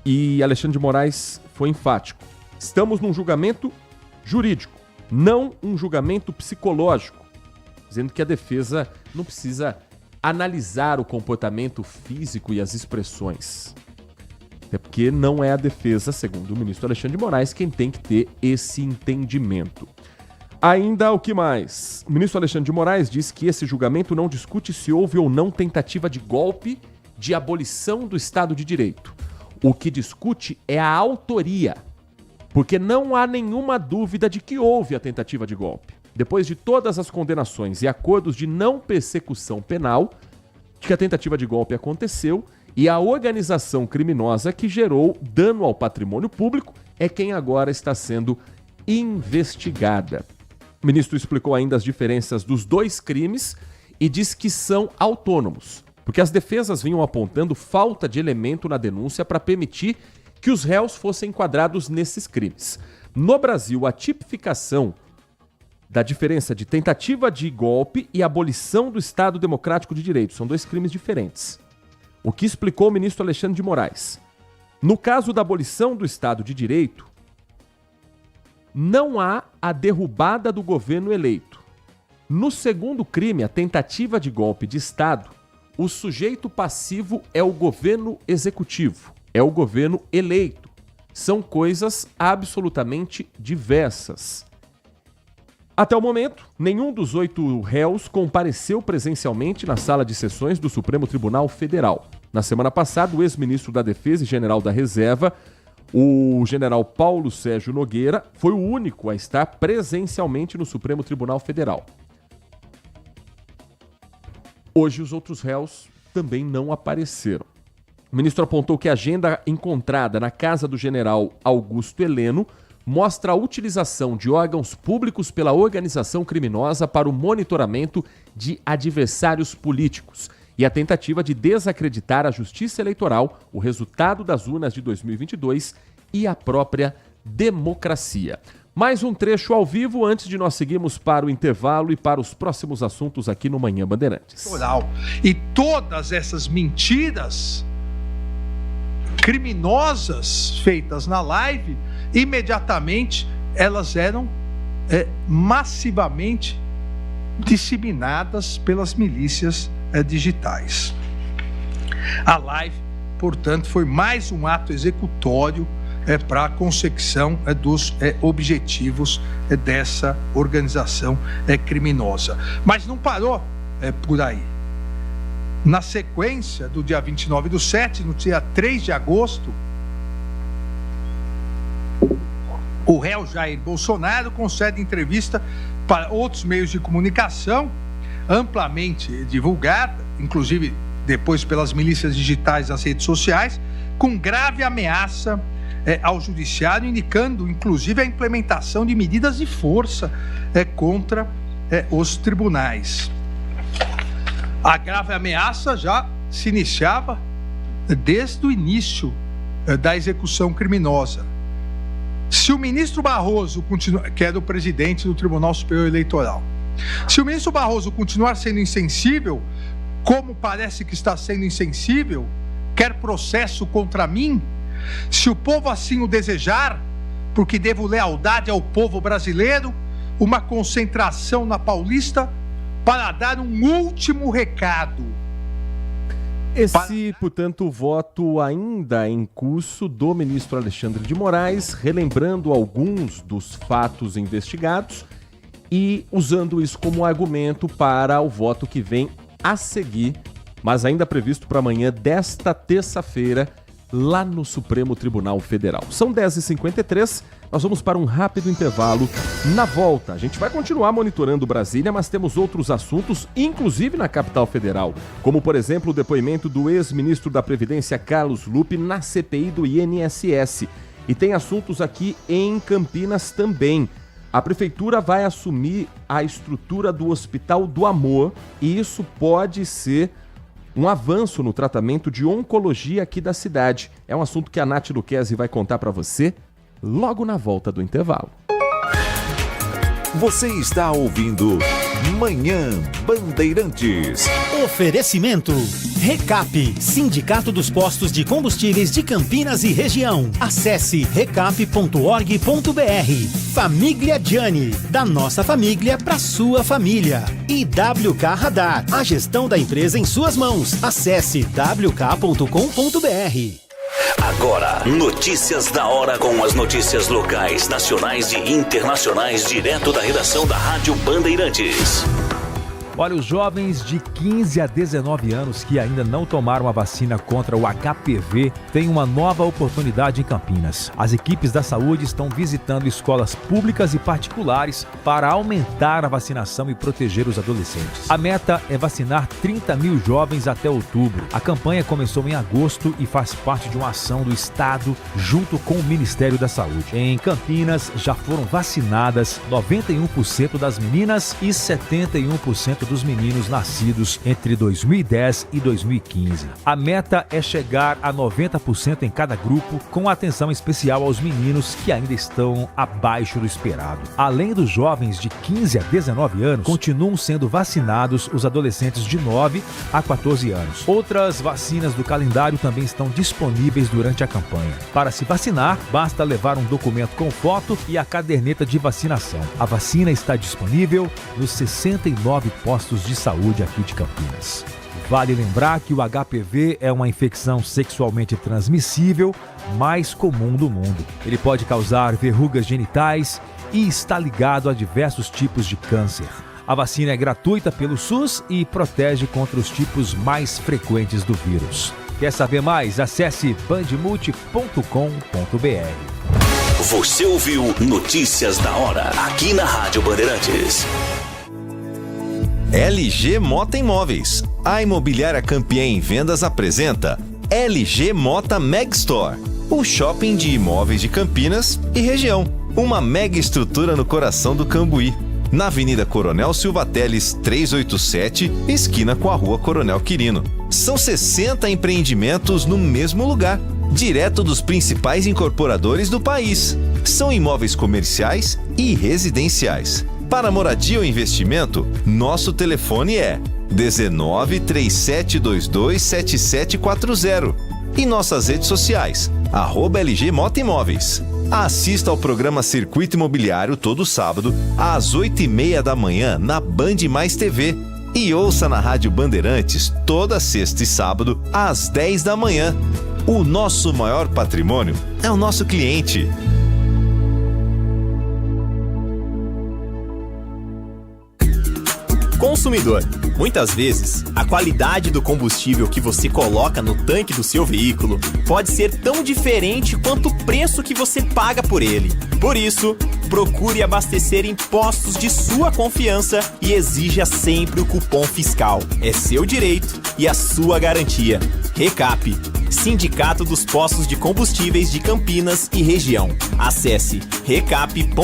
Speaker 4: E Alexandre de Moraes foi enfático: estamos num julgamento jurídico, não um julgamento psicológico, dizendo que a defesa não precisa analisar o comportamento físico e as expressões. Até porque não é a defesa, segundo o ministro Alexandre de Moraes, quem tem que ter esse entendimento. Ainda o que mais? O ministro Alexandre de Moraes diz que esse julgamento não discute se houve ou não tentativa de golpe de abolição do Estado de Direito. O que discute é a autoria, porque não há nenhuma dúvida de que houve a tentativa de golpe. Depois de todas as condenações e acordos de não persecução penal, de que a tentativa de golpe aconteceu e a organização criminosa que gerou dano ao patrimônio público é quem agora está sendo investigada. O ministro explicou ainda as diferenças dos dois crimes e diz que são autônomos, porque as defesas vinham apontando falta de elemento na denúncia para permitir que os réus fossem enquadrados nesses crimes. No Brasil, a tipificação da diferença de tentativa de golpe e abolição do Estado Democrático de Direito são dois crimes diferentes. O que explicou o ministro Alexandre de Moraes. No caso da abolição do Estado de Direito, não há a derrubada do governo eleito. No segundo crime, a tentativa de golpe de Estado, o sujeito passivo é o governo executivo, é o governo eleito. São coisas absolutamente diversas. Até o momento, nenhum dos 8 réus compareceu presencialmente na sala de sessões do Supremo Tribunal Federal. Na semana passada, o ex-ministro da Defesa e general da Reserva, o general Paulo Sérgio Nogueira, foi o único a estar presencialmente no Supremo Tribunal Federal. Hoje, os outros réus também não apareceram. O ministro apontou que a agenda encontrada na casa do general Augusto Heleno mostra a utilização de órgãos públicos pela organização criminosa para o monitoramento de adversários políticos e a tentativa de desacreditar a justiça eleitoral, o resultado das urnas de 2022 e a própria democracia. Mais um trecho ao vivo antes de nós seguirmos para o intervalo e para os próximos assuntos aqui no Manhã Bandeirantes.
Speaker 5: E todas essas mentiras criminosas feitas na live, imediatamente elas eram massivamente disseminadas pelas milícias digitais. A live, portanto, foi mais um ato executório para a consecução dos objetivos dessa organização criminosa. Mas não parou por aí. Na sequência do dia 29/7, no dia 3 de agosto, o réu Jair Bolsonaro concede entrevista para outros meios de comunicação, amplamente divulgada, inclusive depois pelas milícias digitais nas redes sociais, com grave ameaça ao judiciário, indicando inclusive a implementação de medidas de força contra os tribunais. A grave ameaça já se iniciava desde o início da execução criminosa. Se o ministro Barroso, que era o presidente do Tribunal Superior Eleitoral, se o ministro Barroso continuar sendo insensível, como parece que está sendo insensível, quer processo contra mim, se o povo assim o desejar, porque devo lealdade ao povo brasileiro, uma concentração na Paulista para dar um último recado.
Speaker 4: Portanto, o voto ainda em curso do ministro Alexandre de Moraes, relembrando alguns dos fatos investigados e usando isso como argumento para o voto que vem a seguir, mas ainda previsto para amanhã desta terça-feira, lá no Supremo Tribunal Federal. São 10h53, nós vamos para um rápido intervalo. Na volta, a gente vai continuar monitorando Brasília, mas temos outros assuntos, inclusive na capital federal, como, por exemplo, o depoimento do ex-ministro da Previdência, Carlos Lupe, na CPI do INSS. E tem assuntos aqui em Campinas também. A prefeitura vai assumir a estrutura do Hospital do Amor e isso pode ser um avanço no tratamento de oncologia aqui da cidade. É um assunto que a Nath Luquezzi vai contar para você logo na volta do intervalo.
Speaker 2: Você está ouvindo Manhã Bandeirantes.
Speaker 3: Oferecimento. Recap, Sindicato dos Postos de Combustíveis de Campinas e Região. Acesse recap.org.br. Família Gianni, da nossa família para sua família. E WK Radar, a gestão da empresa em suas mãos. Acesse wk.com.br.
Speaker 1: Agora, notícias da hora com as notícias locais, nacionais e internacionais, direto da redação da Rádio Bandeirantes.
Speaker 13: Olha, os jovens de 15 a 19 anos que ainda não tomaram a vacina contra o HPV têm uma nova oportunidade em Campinas. As equipes da saúde estão visitando escolas públicas e particulares para aumentar a vacinação e proteger os adolescentes. A meta é vacinar 30 mil jovens até outubro. A campanha começou em agosto e faz parte de uma ação do Estado junto com o Ministério da Saúde. Em Campinas, já foram vacinadas 91% das meninas e 71% dos meninos nascidos entre 2010 e 2015. A meta é chegar a 90% em cada grupo, com atenção especial aos meninos que ainda estão abaixo do esperado. Além dos jovens de 15 a 19 anos, continuam sendo vacinados os adolescentes de 9 a 14 anos. Outras vacinas do calendário também estão disponíveis durante a campanha. Para se vacinar, basta levar um documento com foto e a caderneta de vacinação. A vacina está disponível nos 69 postos de saúde aqui de Campinas. Vale lembrar que o HPV é uma infecção sexualmente transmissível mais comum do mundo. Ele pode causar verrugas genitais e está ligado a diversos tipos de câncer. A vacina é gratuita pelo SUS e protege contra os tipos mais frequentes do vírus. Quer saber mais? Acesse bandmulti.com.br.
Speaker 1: Você ouviu Notícias da Hora, aqui na Rádio Bandeirantes.
Speaker 12: LG Mota Imóveis. A imobiliária campeã em vendas apresenta LG Mota Meg Store, o shopping de imóveis de Campinas e região. Uma mega estrutura no coração do Cambuí, na Avenida Coronel Silva Teles 387, esquina com a Rua Coronel Quirino. São 60 empreendimentos no mesmo lugar, direto dos principais incorporadores do país. São imóveis comerciais e residenciais. Para moradia ou investimento, nosso telefone é 19 3722 7740 e nossas redes sociais, @LG Mota Imóveis. Assista ao programa Circuito Imobiliário todo sábado, às 8h30 da manhã, na Band Mais TV. E ouça na Rádio Bandeirantes toda sexta e sábado, às 10 da manhã. O nosso maior patrimônio é o nosso cliente. Consumidor. Muitas vezes, a qualidade do combustível que você coloca no tanque do seu veículo pode ser tão diferente quanto o preço que você paga por ele. Por isso, procure abastecer em postos de sua confiança e exija sempre o cupom fiscal. É seu direito e a sua garantia. Recap, Sindicato dos Postos de Combustíveis de Campinas e Região. Acesse recap.org.br.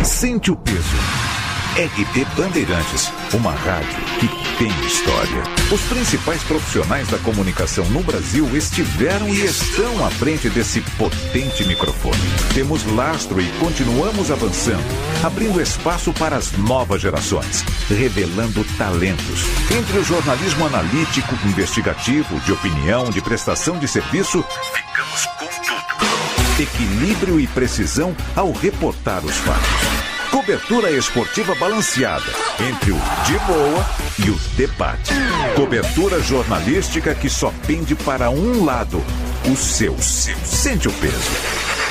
Speaker 2: Sente o peso. RP Bandeirantes, uma rádio que tem história. Os principais profissionais da comunicação no Brasil estiveram e estão à frente desse potente microfone. Temos lastro e continuamos avançando, abrindo espaço para as novas gerações, revelando talentos. Entre o jornalismo analítico, investigativo, de opinião, de prestação de serviço, ficamos com tudo. Equilíbrio e precisão ao reportar os fatos. Cobertura esportiva balanceada entre o de boa e o debate. Cobertura jornalística que só pende para um lado, o seu. Sente o peso.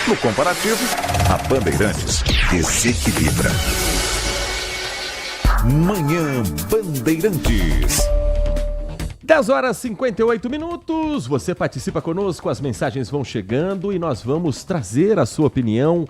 Speaker 2: No comparativo, a Bandeirantes desequilibra. Manhã Bandeirantes.
Speaker 4: 10h58. Você participa conosco, as mensagens vão chegando e nós vamos trazer a sua opinião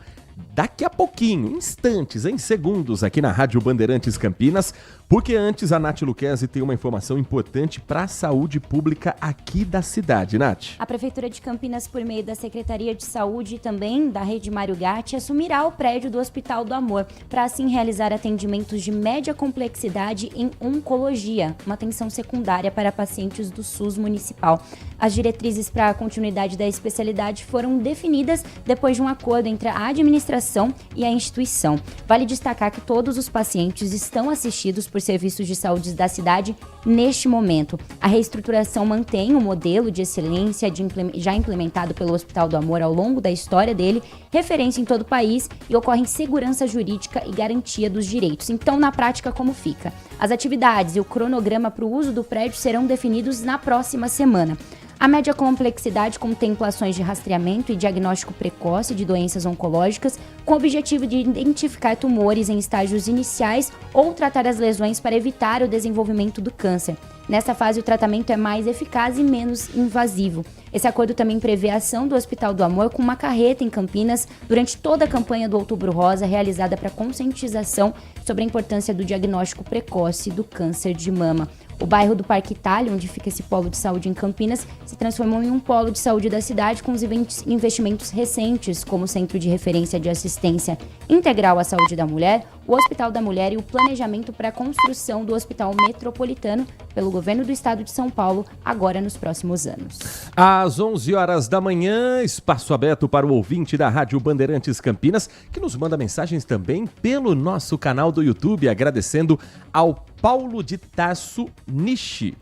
Speaker 4: daqui a pouquinho, instantes, em segundos, aqui na Rádio Bandeirantes Campinas, porque antes a Nath Luquezzi tem uma informação importante para a saúde pública aqui da cidade. Nath.
Speaker 14: A Prefeitura de Campinas, por meio da Secretaria de Saúde e também da Rede Mário Gatti, assumirá o prédio do Hospital do Amor, para assim realizar atendimentos de média complexidade em oncologia, uma atenção secundária para pacientes do SUS municipal. As diretrizes para a continuidade da especialidade foram definidas depois de um acordo entre a administração população e à instituição. Vale destacar que todos os pacientes estão assistidos por serviços de saúde da cidade neste momento. A reestruturação mantém o modelo de excelência já implementado pelo Hospital do Amor ao longo da história dele, referência em todo o país, e ocorre em segurança jurídica e garantia dos direitos. Então, na prática, como fica? As atividades e o cronograma para o uso do prédio serão definidos na próxima semana. A média complexidade contempla ações de rastreamento e diagnóstico precoce de doenças oncológicas, com o objetivo de identificar tumores em estágios iniciais ou tratar as lesões para evitar o desenvolvimento do câncer. Nessa fase, o tratamento é mais eficaz e menos invasivo. Esse acordo também prevê a ação do Hospital do Amor com uma carreta em Campinas durante toda a campanha do Outubro Rosa, realizada para conscientização sobre a importância do diagnóstico precoce do câncer de mama. O bairro do Parque Itália, onde fica esse polo de saúde em Campinas, se transformou em um polo de saúde da cidade com os investimentos recentes, como o Centro de Referência de Assistência Integral à Saúde da Mulher, o Hospital da Mulher e o planejamento para a construção do Hospital Metropolitano pelo Governo do Estado de São Paulo, agora nos próximos anos.
Speaker 4: Às 11 horas da manhã, espaço aberto para o ouvinte da Rádio Bandeirantes Campinas, que nos manda mensagens também pelo nosso canal do YouTube, agradecendo ao Paulo de Tarso Nishi.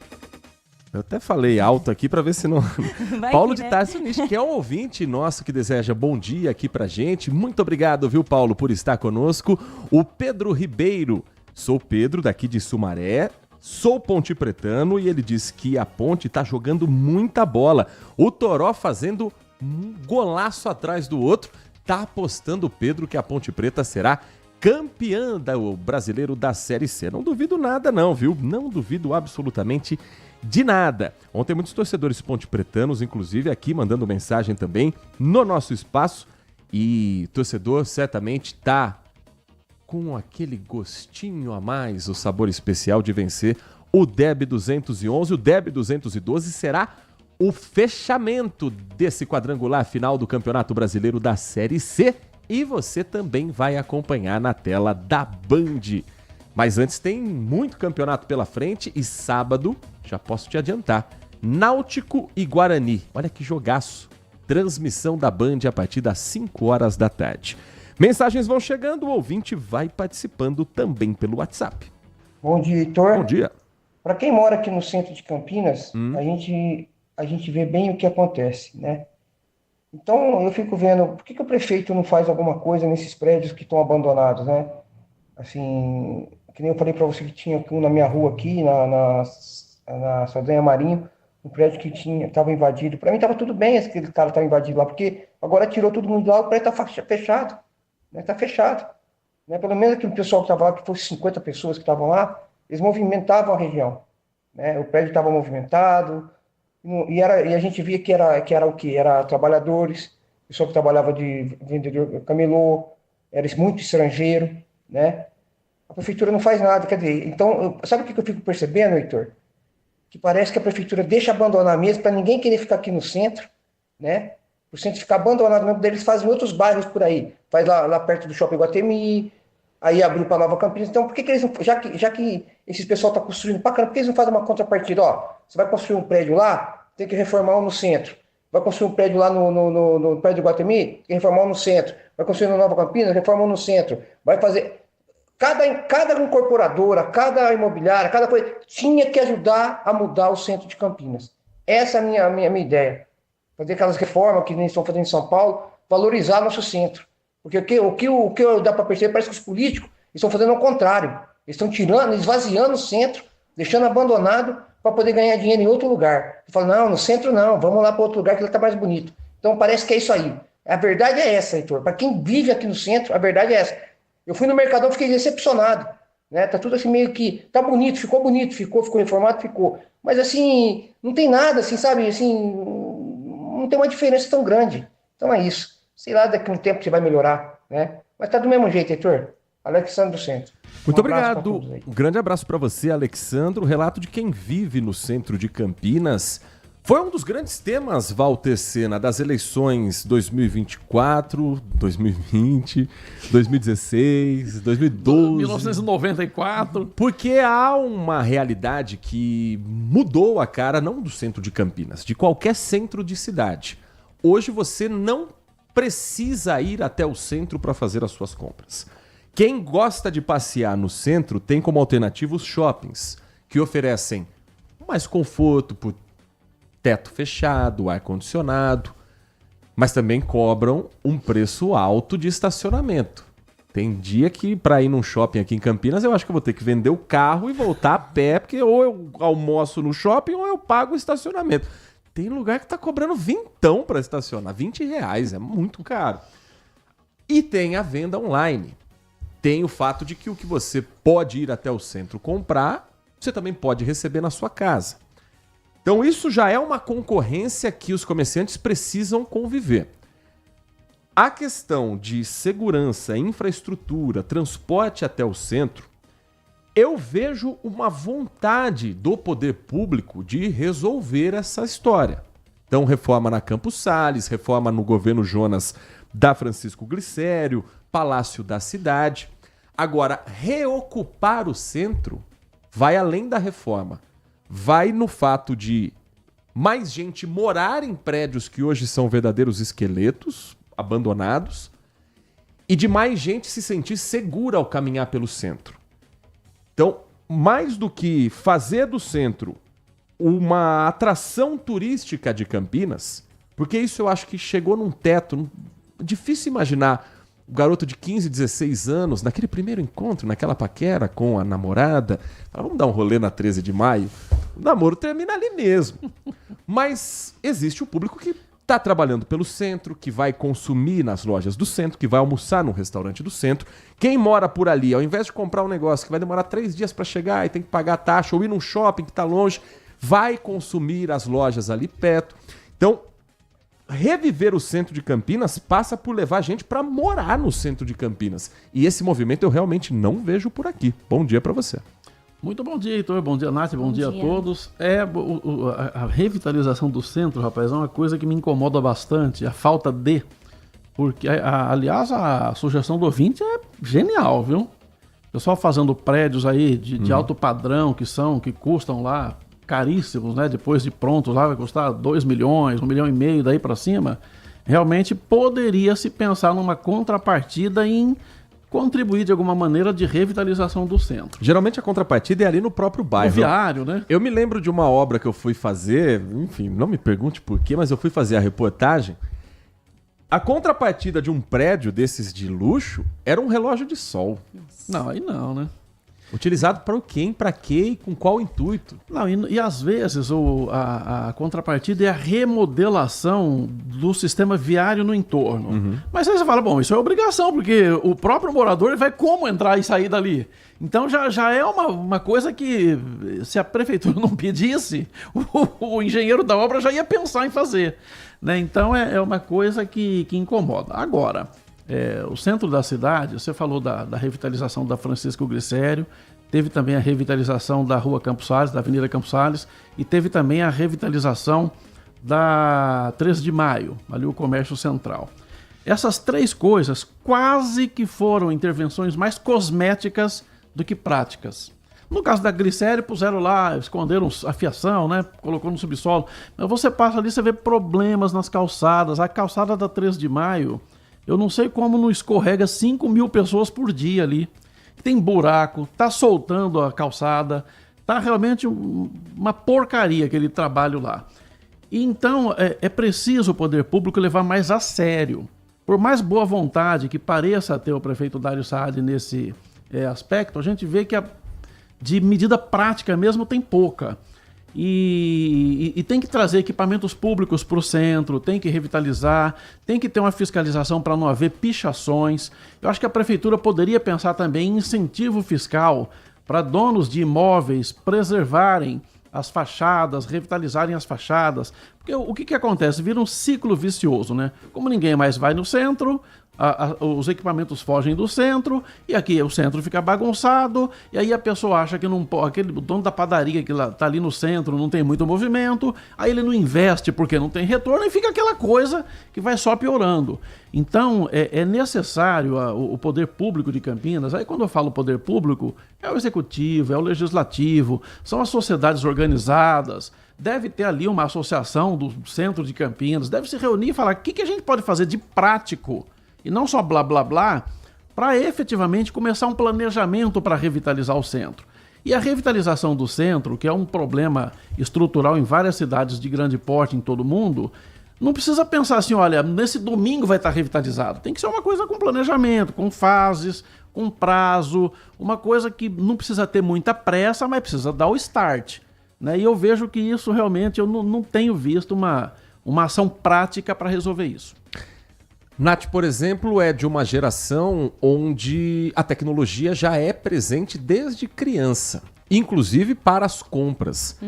Speaker 4: Eu até falei alto aqui para ver se não... Paulo de Tarso Nishi, que é um ouvinte nosso que deseja bom dia aqui pra gente. Muito obrigado, viu, Paulo, por estar conosco. O Pedro Ribeiro. Sou Pedro, daqui de Sumaré. Sou pontepretano e ele diz que a Ponte tá jogando muita bola. O Toró fazendo um golaço atrás do outro. Tá apostando o Pedro que a Ponte Preta será campeã do brasileiro da Série C. Não duvido nada não, viu? Não duvido absolutamente de nada. Ontem muitos torcedores pontepretanos, inclusive aqui, mandando mensagem também no nosso espaço. E torcedor certamente tá com aquele gostinho a mais, o sabor especial de vencer o DEB 211. O DEB 212 será o fechamento desse quadrangular final do Campeonato Brasileiro da Série C. E você também vai acompanhar na tela da Band. Mas antes tem muito campeonato pela frente e sábado, já posso te adiantar, Náutico e Guarani. Olha que jogaço. Transmissão da Band a partir das 5 horas da tarde. Mensagens vão chegando, o ouvinte vai participando também pelo WhatsApp.
Speaker 16: Bom dia, Heitor.
Speaker 4: Bom dia.
Speaker 16: Para quem mora aqui no centro de Campinas, a gente vê bem o que acontece, né? Então, eu fico vendo, por que o prefeito não faz alguma coisa nesses prédios que estão abandonados, né? Assim, que nem eu falei para você que tinha um na minha rua aqui, na Saldanha Marinho, um prédio que estava invadido. Para mim estava tudo bem aquele cara estava invadido lá, porque agora tirou todo mundo de lá, o prédio está fechado. Né? Está fechado. Né? Pelo menos aquele pessoal que estava lá, que fosse 50 pessoas que estavam lá, eles movimentavam a região. Né? O prédio estava movimentado, e a gente via que era o quê? Era trabalhadores, pessoal que trabalhava de vendedor camelô, era muito estrangeiro, né? A prefeitura não faz nada, quer dizer, então, sabe o que eu fico percebendo, Heitor? Que parece que a prefeitura deixa abandonar mesmo para ninguém querer ficar aqui no centro, né? O centro ficar abandonado mesmo, eles fazem outros bairros por aí, faz lá perto do Shopping Guatemi, aí abriu para Nova Campinas. Então, por que eles não, já que esses pessoal está construindo para caramba, por que eles não fazem uma contrapartida? Ó, você vai construir um prédio lá, tem que reformar um no centro. Vai construir um prédio lá no prédio do Guatemi, tem que reformar um no centro. Vai construir no Nova Campinas, reforma um no centro. Vai fazer... Cada incorporadora, cada imobiliária, cada coisa, tinha que ajudar a mudar o centro de Campinas. Essa é a minha ideia. Fazer aquelas reformas que nem estão fazendo em São Paulo, valorizar nosso centro. Porque o que dá para perceber, parece que os políticos estão fazendo ao contrário. Eles estão tirando, esvaziando o centro, deixando abandonado para poder ganhar dinheiro em outro lugar. Eu falo, não, no centro não, vamos lá para outro lugar que ele está mais bonito. Então parece que é isso aí. A verdade é essa, Heitor. Para quem vive aqui no centro, a verdade é essa. Eu fui no Mercadão, fiquei decepcionado. Né? Tá tudo assim meio que... Tá bonito, ficou reformado, ficou. Mas assim, não tem nada, assim, sabe? Assim, não tem uma diferença tão grande. Então é isso. Sei lá, daqui a um tempo você vai melhorar, né? Mas tá do mesmo jeito, Heitor. Alexandre do Centro.
Speaker 4: Muito obrigado. Um grande abraço para você, Alexandre. O relato de quem vive no centro de Campinas. Foi um dos grandes temas, Walter Sena, das eleições 2024, 2020, 2016, 2012...
Speaker 17: 1994...
Speaker 4: Porque há uma realidade que mudou a cara, não do centro de Campinas, de qualquer centro de cidade. Hoje você não precisa ir até o centro para fazer as suas compras. Quem gosta de passear no centro tem como alternativa os shoppings, que oferecem mais conforto por teto fechado, ar-condicionado, mas também cobram um preço alto de estacionamento. Tem dia que para ir num shopping aqui em Campinas eu acho que eu vou ter que vender o carro e voltar a pé, porque ou eu almoço no shopping ou eu pago o estacionamento. Tem lugar que tá cobrando vintão para estacionar, R$20, é muito caro. E tem a venda online. Tem o fato de que o que você pode ir até o centro comprar, você também pode receber na sua casa. Então isso já é uma concorrência que os comerciantes precisam conviver. A questão de segurança, infraestrutura, transporte até o centro, eu vejo uma vontade do poder público de resolver essa história. Então, reforma na Campos Salles, reforma no governo Jonas da Francisco Glicério, Palácio da Cidade. Agora, reocupar o centro vai além da reforma. Vai no fato de mais gente morar em prédios que hoje são verdadeiros esqueletos, abandonados, e de mais gente se sentir segura ao caminhar pelo centro. Então, mais do que fazer do centro uma atração turística de Campinas, porque isso eu acho que chegou num teto, difícil imaginar o garoto de 15, 16 anos, naquele primeiro encontro, naquela paquera com a namorada, fala, vamos dar um rolê na 13 de maio, o namoro termina ali mesmo. Mas existe o público que está trabalhando pelo centro, que vai consumir nas lojas do centro, que vai almoçar num restaurante do centro. Quem mora por ali, ao invés de comprar um negócio que vai demorar 3 dias para chegar e tem que pagar a taxa, ou ir num shopping que está longe, vai consumir as lojas ali perto. Então, reviver o centro de Campinas passa por levar gente para morar no centro de Campinas. E esse movimento eu realmente não vejo por aqui. Bom dia para você.
Speaker 17: Muito bom dia, Heitor. Bom dia, Nath. Bom dia a todos. A revitalização do centro, rapaz, é uma coisa que me incomoda bastante. A falta de... Porque, aliás, a sugestão do ouvinte é genial, viu? O pessoal fazendo prédios aí de alto padrão, que custam lá caríssimos, né? Depois de prontos lá vai custar 2 milhões, 1,5 milhão daí para cima. Realmente poderia se pensar numa contrapartida em contribuir de alguma maneira de revitalização do centro.
Speaker 4: Geralmente a contrapartida é ali no próprio bairro.
Speaker 17: No viário, né?
Speaker 4: Eu me lembro de uma obra que eu fui fazer, enfim, não me pergunte por quê, mas eu fui fazer a reportagem. A contrapartida de um prédio desses de luxo era um relógio de sol.
Speaker 17: Não, aí não, né?
Speaker 4: Utilizado para o quê? Para quê e com qual intuito?
Speaker 17: Não, e às vezes a contrapartida é a remodelação do sistema viário no entorno. Mas aí você fala, bom, isso é obrigação, porque o próprio morador vai como entrar e sair dali. Então já é uma coisa que, se a prefeitura não pedisse, o engenheiro da obra já ia pensar em fazer. Né? Então é uma coisa que incomoda. Agora... o centro da cidade, você falou da revitalização da Francisco Glicério, teve também a revitalização da Rua Campos Salles, da Avenida Campos Salles, e teve também a revitalização da 13 de Maio, ali o Comércio Central. Essas 3 coisas quase que foram intervenções mais cosméticas do que práticas. No caso da Glicério, puseram lá, esconderam a fiação, né? Colocou no subsolo. Mas você passa ali, você vê problemas nas calçadas. A calçada da 13 de Maio... Eu não sei como não escorrega 5 mil pessoas por dia ali. Tem buraco, tá soltando a calçada, tá realmente uma porcaria aquele trabalho lá. E então é preciso o poder público levar mais a sério. Por mais boa vontade que pareça ter o prefeito Dário Saad nesse aspecto, a gente vê que de medida prática mesmo tem pouca. E tem que trazer equipamentos públicos para o centro, tem que revitalizar, tem que ter uma fiscalização para não haver pichações. Eu acho que a prefeitura poderia pensar também em incentivo fiscal para donos de imóveis preservarem as fachadas, revitalizarem as fachadas. Porque o que acontece? Vira um ciclo vicioso, né? Como ninguém mais vai no centro, os equipamentos fogem do centro, e aqui o centro fica bagunçado, e aí a pessoa acha que aquele dono da padaria que está ali no centro não tem muito movimento, aí ele não investe porque não tem retorno, e fica aquela coisa que vai só piorando. Então é necessário o poder público de Campinas. Aí quando eu falo poder público, é o executivo, é o legislativo, são as sociedades organizadas, deve ter ali uma associação do centro de Campinas, deve se reunir e falar o que a gente pode fazer de prático, e não só blá blá blá, para efetivamente começar um planejamento para revitalizar o centro. E a revitalização do centro, que é um problema estrutural em várias cidades de grande porte em todo o mundo, não precisa pensar assim, olha, nesse domingo vai estar revitalizado. Tem que ser uma coisa com planejamento, com fases, com prazo, uma coisa que não precisa ter muita pressa, mas precisa dar o start. Né? E eu vejo que isso realmente, eu não tenho visto uma ação prática para resolver isso.
Speaker 4: Nath, por exemplo, é de uma geração onde a tecnologia já é presente desde criança, inclusive para as compras.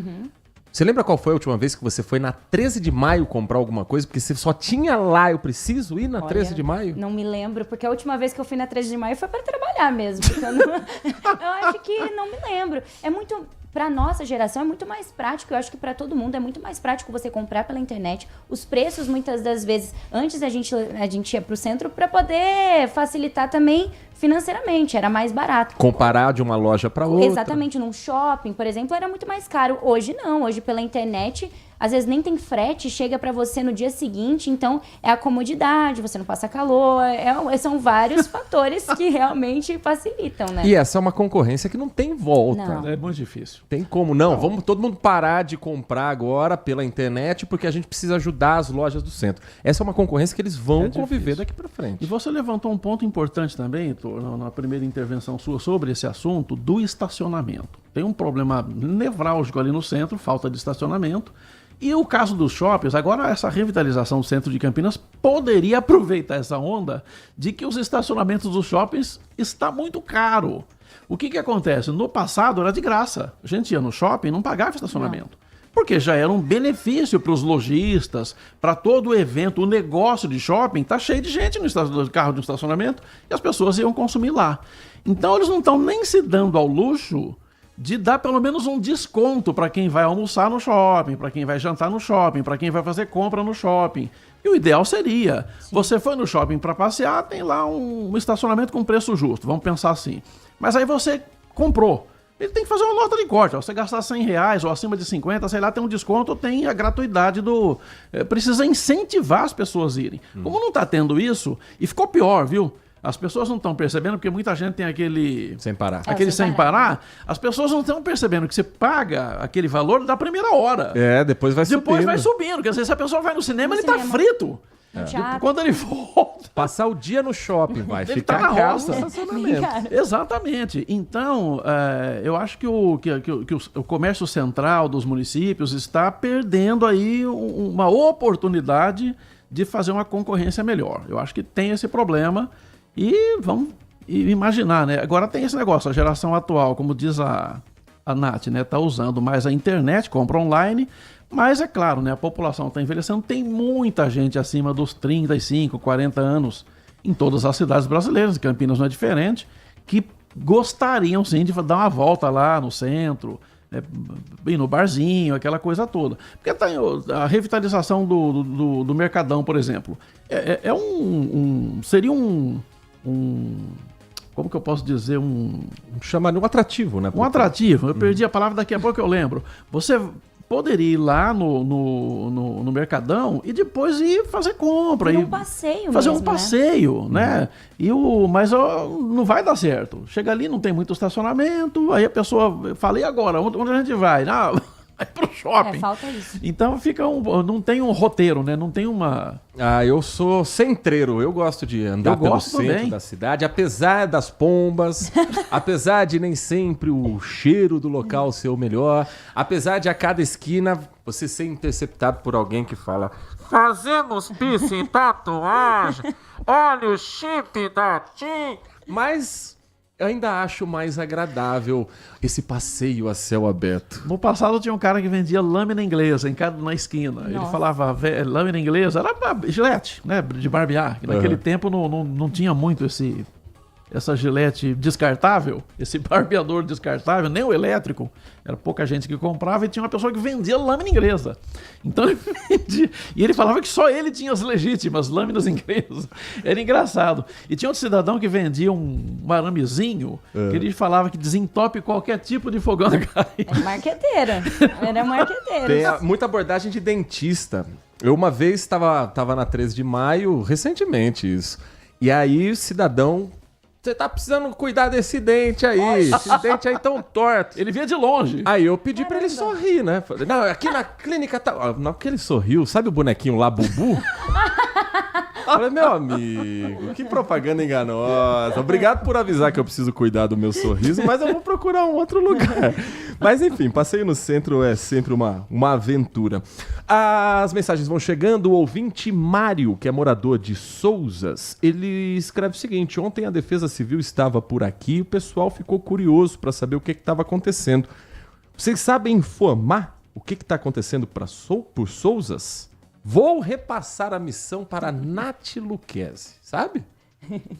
Speaker 4: Você lembra qual foi a última vez que você foi na 13 de maio comprar alguma coisa? Porque você só tinha lá, eu preciso ir na 13 de maio?
Speaker 14: Não me lembro, porque a última vez que eu fui na 13 de maio foi para trabalhar mesmo. Eu acho que não me lembro. É muito... Para nossa geração é muito mais prático, eu acho que para todo mundo é muito mais prático você comprar pela internet. Os preços, muitas das vezes, antes a gente ia para o centro para poder facilitar também financeiramente, era mais barato.
Speaker 4: Comparar de uma loja para outra.
Speaker 14: Exatamente, num shopping, por exemplo, era muito mais caro. Hoje não, hoje pela internet, às vezes nem tem frete, chega para você no dia seguinte, então é a comodidade, você não passa calor, são vários fatores que realmente facilitam, né?
Speaker 4: E essa é uma concorrência que não tem volta.
Speaker 14: Não.
Speaker 17: É muito difícil.
Speaker 4: Tem como não? Vamos todo mundo parar de comprar agora pela internet porque a gente precisa ajudar as lojas do centro. Essa é uma concorrência que eles vão conviver daqui para frente.
Speaker 17: E você levantou um ponto importante também, na primeira intervenção sua sobre esse assunto do estacionamento. Tem um problema nevrálgico ali no centro, falta de estacionamento. E o caso dos shoppings, agora essa revitalização do centro de Campinas poderia aproveitar essa onda de que os estacionamentos dos shoppings está muito caro. O que acontece? No passado era de graça. A gente ia no shopping e não pagava estacionamento. Porque já era um benefício para os lojistas, para todo o evento, o negócio de shopping está cheio de gente no carro de estacionamento e as pessoas iam consumir lá. Então eles não estão nem se dando ao luxo de dar pelo menos um desconto para quem vai almoçar no shopping, para quem vai jantar no shopping, para quem vai fazer compra no shopping. E o ideal seria, você foi no shopping para passear, tem lá um estacionamento com preço justo, vamos pensar assim. Mas aí você comprou. Ele tem que fazer uma nota de corte. Ó. Você gastar R$100 ou acima de 50, sei lá, tem um desconto, tem a gratuidade do... precisa incentivar as pessoas a irem. Como não está tendo isso, e ficou pior, viu? As pessoas não estão percebendo, porque muita gente tem aquele...
Speaker 4: Sem parar.
Speaker 17: Aquele sem parar. As pessoas não estão percebendo que você paga aquele valor da primeira hora.
Speaker 4: Depois vai subindo.
Speaker 17: Depois vai subindo. Quer dizer, se a pessoa vai no cinema, ele está frito. Quando ele volta...
Speaker 4: Passar o dia no shopping, vai
Speaker 17: ele
Speaker 4: ficar
Speaker 17: tá na
Speaker 4: caro
Speaker 17: roça.
Speaker 4: no estacionamento.
Speaker 17: Exatamente. Então, eu acho que o comércio central dos municípios está perdendo aí uma oportunidade de fazer uma concorrência melhor. Eu acho que tem esse problema e vamos imaginar, né? Agora tem esse negócio, a geração atual, como diz a Nath, né? Tá usando mais a internet, compra online. Mas é claro, né, a população está envelhecendo, tem muita gente acima dos 35, 40 anos em todas as cidades brasileiras, Campinas não é diferente, que gostariam sim de dar uma volta lá no centro, né, ir no barzinho, aquela coisa toda. Porque tá a revitalização do Mercadão, por exemplo, seria um como que eu posso dizer, um
Speaker 4: atrativo, né?
Speaker 17: Um atrativo, eu perdi a palavra, daqui a pouco eu lembro. Você poderia ir lá no Mercadão e depois ir fazer compra.
Speaker 14: Um passeio
Speaker 17: fazer
Speaker 14: mesmo,
Speaker 17: um passeio, né? Mas não vai dar certo. Chega ali, não tem muito estacionamento, aí a pessoa fala, e agora? Onde a gente vai? Vai pro shopping.
Speaker 14: Falta isso.
Speaker 17: Então não tem um roteiro, né? Não tem uma...
Speaker 4: eu sou centreiro, eu gosto de andar pelo centro da cidade, apesar das pombas, apesar de nem sempre o cheiro do local ser o melhor, apesar de a cada esquina você ser interceptado por alguém que fala: fazemos piercing, tatuagem, olha o chip da TIM, mas... eu ainda acho mais agradável esse passeio a céu aberto.
Speaker 17: No passado tinha um cara que vendia lâmina inglesa na esquina. Nossa. Ele falava, lâmina inglesa era Gillette, né, de barbear. Naquele tempo não tinha muito esse essa gilete descartável, esse barbeador descartável, nem o elétrico, era pouca gente que comprava, e tinha uma pessoa que vendia lâmina inglesa. Então ele vendia, e ele falava que só ele tinha as legítimas lâminas inglesas. Era engraçado. E tinha outro cidadão que vendia um aramezinho, que ele falava que desentope qualquer tipo de fogão a gás.
Speaker 14: É marqueteira. Era marqueteira.
Speaker 4: Tem muita abordagem de dentista. Eu uma vez estava na 13 de maio, recentemente isso. E aí o cidadão... Você tá precisando cuidar desse dente aí. Esse dente aí tão torto.
Speaker 17: Ele vinha de longe.
Speaker 4: Aí eu pedi pra ele sorrir, né? Falei, não, aqui na clínica tá... Na hora que ele sorriu, sabe o bonequinho lá, Bubu? Falei, meu amigo, que propaganda enganosa. Obrigado por avisar que eu preciso cuidar do meu sorriso, mas eu vou procurar um outro lugar. Mas enfim, passeio no centro é sempre uma aventura. As mensagens vão chegando. O ouvinte Mário, que é morador de Souzas, ele escreve o seguinte: ontem a Defesa Civil estava por aqui e o pessoal ficou curioso para saber o que estava acontecendo. Vocês sabem informar o que está acontecendo por Souzas? Vou repassar a missão para Nath Luquezzi, sabe?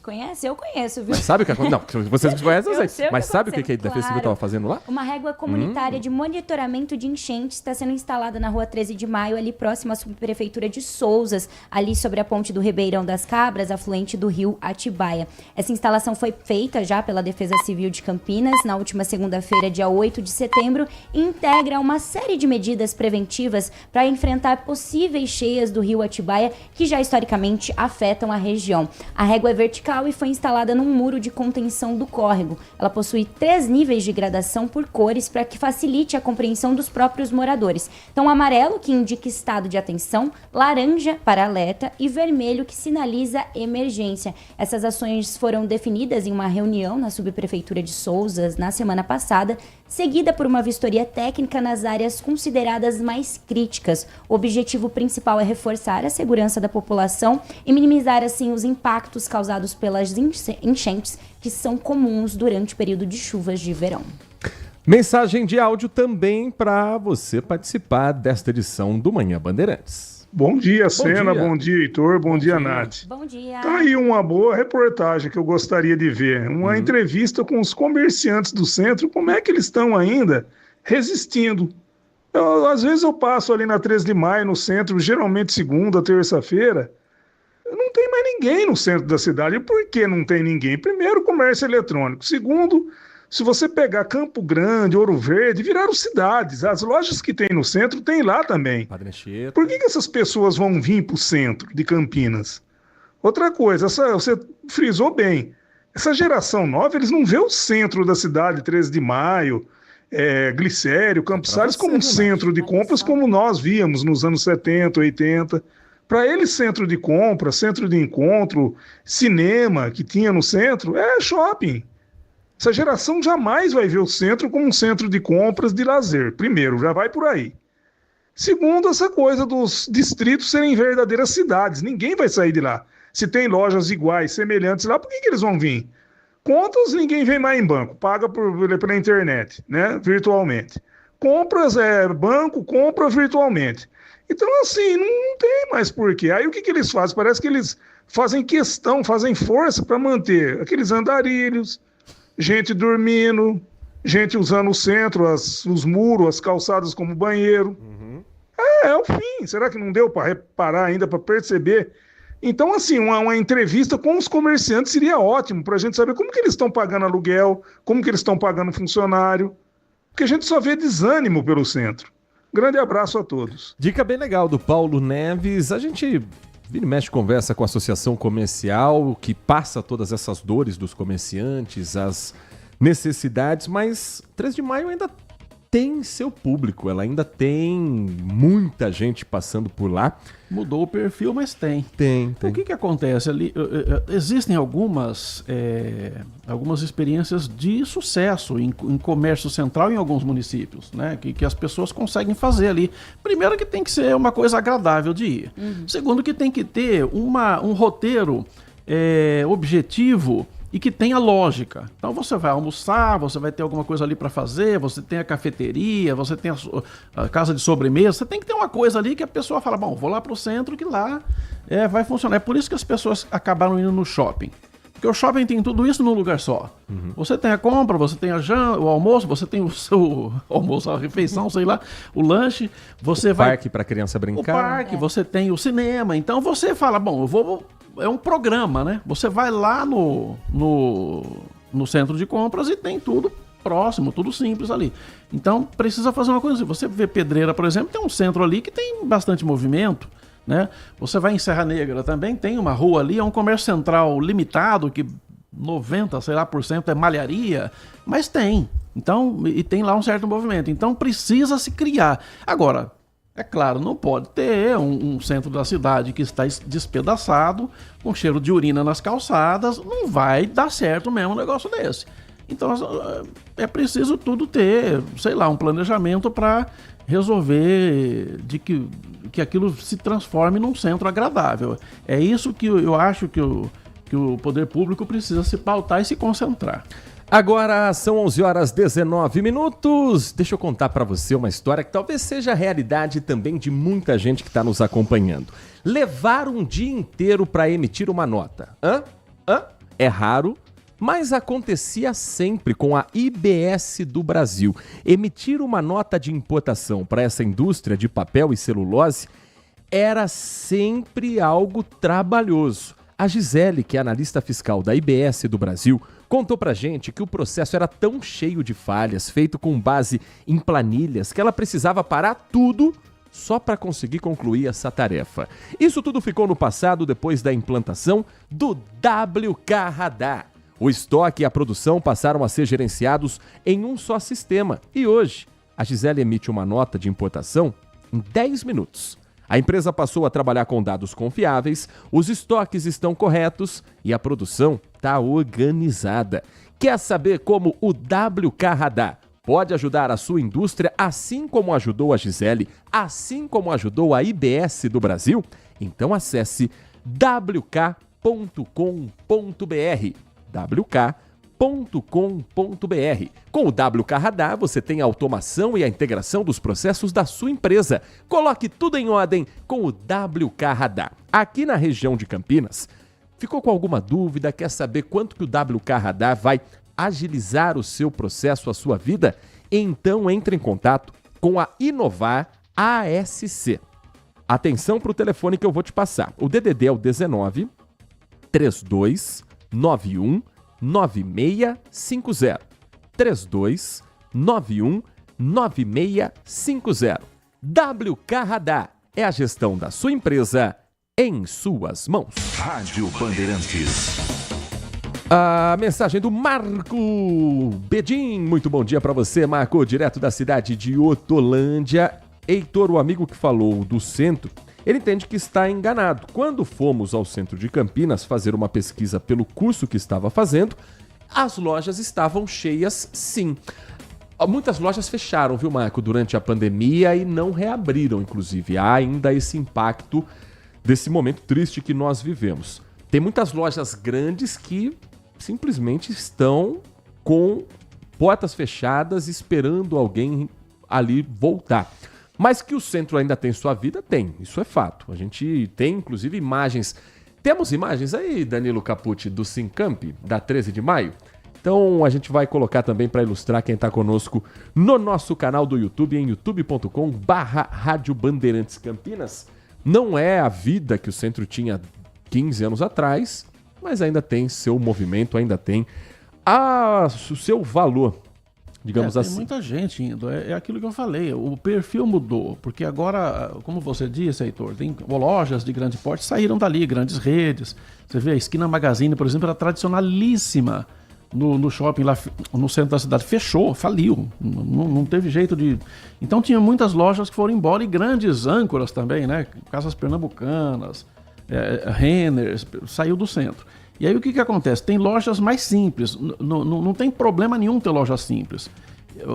Speaker 14: Conhece? Eu conheço, viu?
Speaker 4: Mas sabe o que acontece? Não, vocês conhecem, eu sei. Mas sabe o que a Defesa Civil estava fazendo lá?
Speaker 14: Uma régua comunitária de monitoramento de enchentes está sendo instalada na rua 13 de maio, ali próximo à subprefeitura de Souzas, ali sobre a ponte do Ribeirão das Cabras, afluente do rio Atibaia. Essa instalação foi feita já pela Defesa Civil de Campinas na última segunda-feira, dia 8 de setembro, e integra uma série de medidas preventivas para enfrentar possíveis cheias do rio Atibaia, que já historicamente afetam a região. A régua é vertical e foi instalada num muro de contenção do córrego. Ela possui 3 níveis de gradação por cores para que facilite a compreensão dos próprios moradores. Então, amarelo, que indica estado de atenção, laranja para alerta e vermelho, que sinaliza emergência. Essas ações foram definidas em uma reunião na subprefeitura de Souzas na semana passada, seguida por uma vistoria técnica nas áreas consideradas mais críticas. O objetivo principal é reforçar a segurança da população e minimizar, assim, os impactos causados pelas enchentes que são comuns durante o período de chuvas de verão.
Speaker 4: Mensagem de áudio também para você participar desta edição do Manhã Bandeirantes.
Speaker 18: Bom dia, Sena, bom dia, Heitor, bom dia, Nath.
Speaker 14: Bom dia.
Speaker 18: Tá aí uma boa reportagem que eu gostaria de ver, uma entrevista com os comerciantes do centro, como é que eles estão ainda resistindo. Às vezes eu passo ali na 13 de maio, no centro, geralmente segunda, terça-feira, não tem mais ninguém no centro da cidade. E por que não tem ninguém? Primeiro, comércio eletrônico. Segundo, se você pegar Campo Grande, Ouro Verde, viraram cidades. As lojas que tem no centro tem lá também. Por que essas pessoas vão vir para o centro de Campinas? Outra coisa, você frisou bem. Essa geração nova, eles não vê o centro da cidade, 13 de maio, Glicério, Campos Salles, como um centro de compras como nós víamos nos anos 70, 80. Para eles, centro de compra, centro de encontro, cinema que tinha no centro, é shopping. Essa geração jamais vai ver o centro como um centro de compras, de lazer. Primeiro, já vai por aí. Segundo, essa coisa dos distritos serem verdadeiras cidades. Ninguém vai sair de lá. Se tem lojas iguais, semelhantes lá, por que eles vão vir? Contas, ninguém vem mais em banco. Paga pela internet, né? Virtualmente. Compras, banco, compra virtualmente. Então, assim, não tem mais porquê. Aí o que eles fazem? Parece que eles fazem questão, fazem força para manter aqueles andarilhos, gente dormindo, gente usando o centro, os muros, as calçadas como banheiro. É o fim. Será que não deu para reparar ainda, para perceber? Então, assim, uma entrevista com os comerciantes seria ótimo para a gente saber como que eles estão pagando aluguel, como que eles estão pagando funcionário, porque a gente só vê desânimo pelo centro. Grande abraço a todos.
Speaker 4: Dica bem legal do Paulo Neves. A gente vira e mexe, conversa com a associação comercial, que passa todas essas dores dos comerciantes, as necessidades, mas 13 de maio ainda tem seu público, ela ainda tem muita gente passando por lá.
Speaker 17: Mudou o perfil, mas tem.
Speaker 4: Tem.
Speaker 17: O que acontece ali? Existem algumas experiências de sucesso em comércio central em alguns municípios, né? Que as pessoas conseguem fazer ali. Primeiro, que tem que ser uma coisa agradável de ir. Segundo, que tem que ter um roteiro objetivo e que tenha lógica. Então você vai almoçar, você vai ter alguma coisa ali para fazer, você tem a cafeteria, você tem a casa de sobremesa, você tem que ter uma coisa ali que a pessoa fala, bom, vou lá para o centro que lá vai funcionar. É por isso que as pessoas acabaram indo no shopping. Porque o shopping tem tudo isso num lugar só. Você tem a compra, você tem o almoço, você tem o seu almoço, a refeição, sei lá, o lanche, você vai...
Speaker 4: parque para criança brincar.
Speaker 17: O parque, você tem o cinema. Então você fala, bom, eu vou... É um programa, né? Você vai lá no centro de compras e tem tudo próximo, tudo simples ali. Então precisa fazer uma coisa assim. Você vê Pedreira, por exemplo, tem um centro ali que tem bastante movimento, né? Você vai em Serra Negra também, tem uma rua ali, é um comércio central limitado, que 90%, sei lá, é malharia, mas tem. Então, e tem lá um certo movimento. Então precisa se criar. Agora, é claro, não pode ter um centro da cidade que está despedaçado, com cheiro de urina nas calçadas, não vai dar certo mesmo um negócio desse. Então é preciso tudo ter, sei lá, um planejamento para resolver de que aquilo se transforme num centro agradável. É isso que eu acho que o poder público precisa se pautar e se concentrar.
Speaker 4: Agora são 11h19. Deixa eu contar para você uma história que talvez seja a realidade também de muita gente que está nos acompanhando. Levar um dia inteiro para emitir uma nota. É raro, mas acontecia sempre com a IBS do Brasil. Emitir uma nota de importação para essa indústria de papel e celulose era sempre algo trabalhoso. A Gisele, que é analista fiscal da IBS do Brasil, contou pra gente que o processo era tão cheio de falhas, feito com base em planilhas, que ela precisava parar tudo só para conseguir concluir essa tarefa. Isso tudo ficou no passado depois da implantação do WK Radar. O estoque e a produção passaram a ser gerenciados em um só sistema. E hoje, a Gisele emite uma nota de importação em 10 minutos. A empresa passou a trabalhar com dados confiáveis, os estoques estão corretos e a produção está organizada. Quer saber como o WK Radar pode ajudar a sua indústria, assim como ajudou a Gisele, assim como ajudou a IBS do Brasil? Então acesse wk.com.br. wk.com.br. Com o WK Radar, você tem a automação e a integração dos processos da sua empresa. Coloque tudo em ordem com o WK Radar. Aqui na região de Campinas, ficou com alguma dúvida? Quer saber quanto que o WK Radar vai agilizar o seu processo, a sua vida? Então entre em contato com a Inovar ASC. Atenção para o telefone que eu vou te passar. O DDD é o 19 32 91 9650. 3291 9650. WK Radar é a gestão da sua empresa em suas mãos.
Speaker 2: Rádio Bandeirantes.
Speaker 4: A mensagem do Marco Bedin. Muito bom dia para você, Marco, direto da cidade de Hortolândia. Heitor, o amigo que falou do centro, ele entende que está enganado. Quando fomos ao centro de Campinas fazer uma pesquisa pelo curso que estava fazendo, as lojas estavam cheias, sim. Muitas lojas fecharam, viu, Marco, durante a pandemia e não reabriram, inclusive. Há ainda esse impacto desse momento triste que nós vivemos. Tem muitas lojas grandes que simplesmente estão com portas fechadas, esperando alguém ali voltar. Mas que o centro ainda tem sua vida, tem. Isso é fato. A gente tem, inclusive, imagens. Temos imagens aí, Danilo Capucci, do Sincamp, da 13 de maio? Então a gente vai colocar também para ilustrar quem está conosco no nosso canal do YouTube, em youtube.com/Rádio Bandeirantes Campinas. Não é a vida que o centro tinha 15 anos atrás, mas ainda tem seu movimento, ainda tem o seu valor. Digamos assim.
Speaker 17: Tem muita gente indo, é aquilo que eu falei, o perfil mudou, porque agora, como você disse, Heitor, tem lojas de grande porte saíram dali, grandes redes. Você vê a Esquina Magazine, por exemplo, era tradicionalíssima no shopping lá no centro da cidade, fechou, faliu, não teve jeito de... Então tinha muitas lojas que foram embora e grandes âncoras também, né? Casas Pernambucanas, Renner, saiu do centro. E aí o que acontece? Tem lojas mais simples, não tem problema nenhum ter loja simples.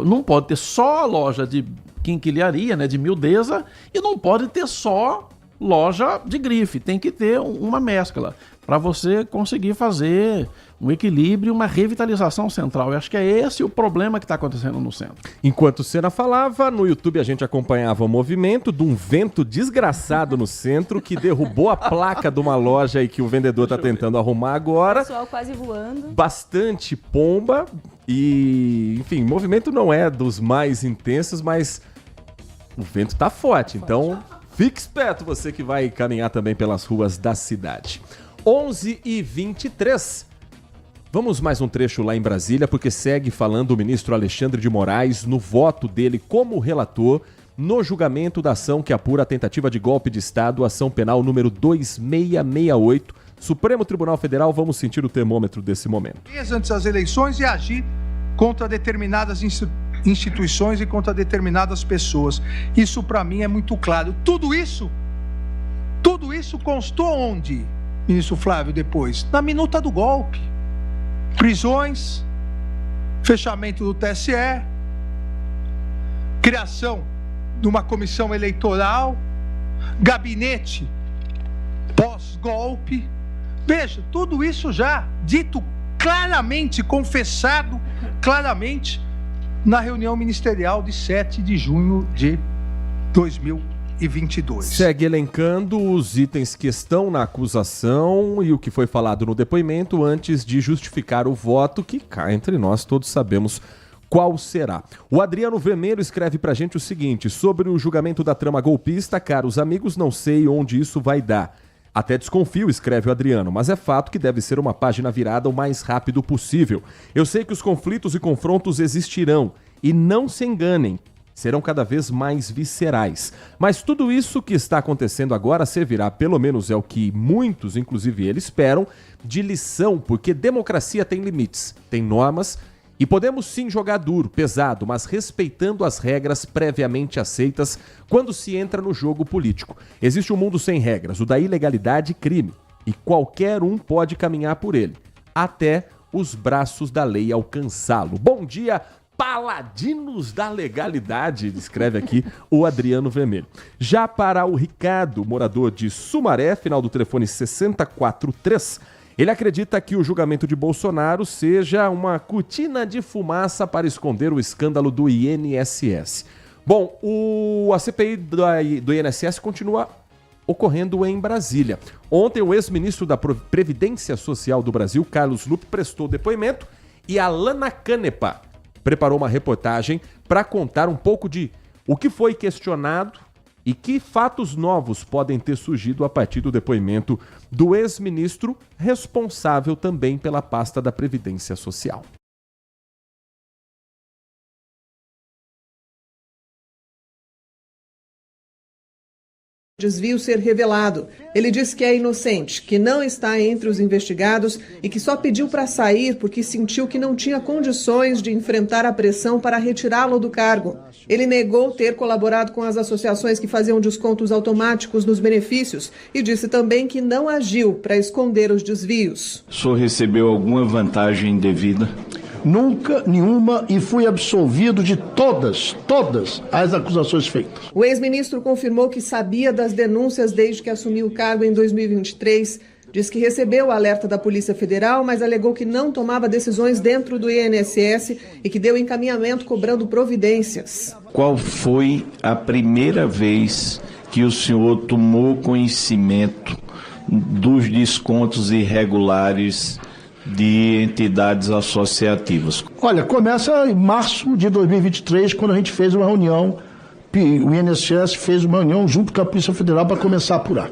Speaker 17: Não pode ter só loja de quinquilharia, né, de miudeza, e não pode ter só loja de grife. Tem que ter uma mescla para você conseguir fazer um equilíbrio, uma revitalização central. Eu acho que é esse o problema que está acontecendo no centro.
Speaker 4: Enquanto o Senna falava, no YouTube a gente acompanhava o movimento de um vento desgraçado no centro que derrubou a placa de uma loja aí que o vendedor está tentando arrumar agora.
Speaker 14: O pessoal quase voando.
Speaker 4: Bastante pomba e, enfim, o movimento não é dos mais intensos, mas o vento tá forte. Então, fique esperto você que vai caminhar também pelas ruas da cidade. 11h23. Vamos mais um trecho lá em Brasília, porque segue falando o ministro Alexandre de Moraes no voto dele como relator no julgamento da ação que apura a tentativa de golpe de Estado, ação penal número 2668, Supremo Tribunal Federal. Vamos sentir o termômetro desse momento.
Speaker 5: Antes das eleições e agir contra determinadas instituições e contra determinadas pessoas. Isso para mim é muito claro. Tudo isso constou onde, ministro Flávio, depois? Na minuta do golpe. Prisões, fechamento do TSE, criação de uma comissão eleitoral, gabinete pós-golpe. Veja, tudo isso já dito claramente, confessado claramente na reunião ministerial de 7 de junho de 2022.
Speaker 4: Segue elencando os itens que estão na acusação e o que foi falado no depoimento antes de justificar o voto, que cá entre nós todos sabemos qual será. O Adriano Vermelho escreve pra gente o seguinte: sobre o julgamento da trama golpista, caros amigos, não sei onde isso vai dar. Até desconfio, escreve o Adriano, mas é fato que deve ser uma página virada o mais rápido possível. Eu sei que os conflitos e confrontos existirão, e não se enganem, serão cada vez mais viscerais. Mas tudo isso que está acontecendo agora servirá, pelo menos é o que muitos, inclusive eles, esperam, de lição, porque democracia tem limites, tem normas, e podemos sim jogar duro, pesado, mas respeitando as regras previamente aceitas quando se entra no jogo político. Existe um mundo sem regras, o da ilegalidade e crime, e qualquer um pode caminhar por ele, até os braços da lei alcançá-lo. Bom dia, paladinos da legalidade, escreve aqui o Adriano Vermelho. Já para o Ricardo, morador de Sumaré, final do telefone 643, ele acredita que o julgamento de Bolsonaro seja uma cortina de fumaça para esconder o escândalo do INSS. Bom, a CPI do INSS continua ocorrendo em Brasília. Ontem, o ex-ministro da Previdência Social do Brasil, Carlos Lupe, prestou depoimento e a Lana Canepa preparou uma reportagem para contar um pouco de o que foi questionado e que fatos novos podem ter surgido a partir do depoimento do ex-ministro, responsável também pela pasta da Previdência Social.
Speaker 19: Desvio ser revelado. Ele disse que é inocente, que não está entre os investigados e que só pediu para sair porque sentiu que não tinha condições de enfrentar a pressão para retirá-lo do cargo. Ele negou ter colaborado com as associações que faziam descontos automáticos nos benefícios e disse também que não agiu para esconder os desvios.
Speaker 20: O senhor recebeu alguma vantagem indevida?
Speaker 21: Nunca, nenhuma, e fui absolvido de todas as acusações feitas.
Speaker 19: O ex-ministro confirmou que sabia das denúncias desde que assumiu o cargo em 2023. Diz que recebeu o alerta da Polícia Federal, mas alegou que não tomava decisões dentro do INSS e que deu encaminhamento cobrando providências.
Speaker 20: Qual foi a primeira vez que o senhor tomou conhecimento dos descontos irregulares de entidades associativas?
Speaker 21: Olha, começa em março de 2023, quando a gente fez uma reunião, o INSS fez uma reunião junto com a Polícia Federal para começar a apurar.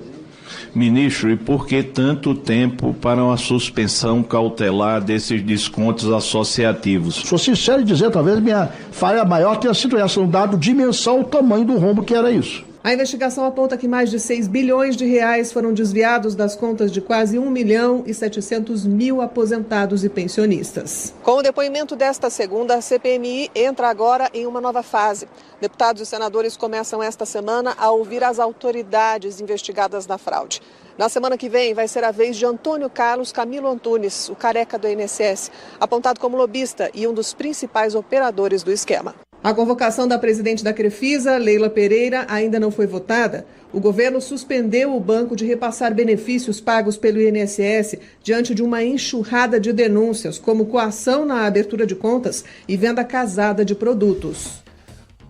Speaker 20: Ministro, e por que tanto tempo para uma suspensão cautelar desses descontos associativos?
Speaker 21: Sou sincero em dizer, talvez minha falha maior tenha sido essa, um dado dimensão, o tamanho do rombo que era isso.
Speaker 19: A investigação aponta que mais de 6 bilhões de reais foram desviados das contas de quase 1.700.000 aposentados e pensionistas. Com o depoimento desta segunda, a CPMI entra agora em uma nova fase. Deputados e senadores começam esta semana a ouvir as autoridades investigadas na fraude. Na semana que vem vai ser a vez de Antônio Carlos Camilo Antunes, o careca do INSS, apontado como lobista e um dos principais operadores do esquema. A convocação da presidente da Crefisa, Leila Pereira, ainda não foi votada. O governo suspendeu o banco de repassar benefícios pagos pelo INSS diante de uma enxurrada de denúncias, como coação na abertura de contas e venda casada de produtos.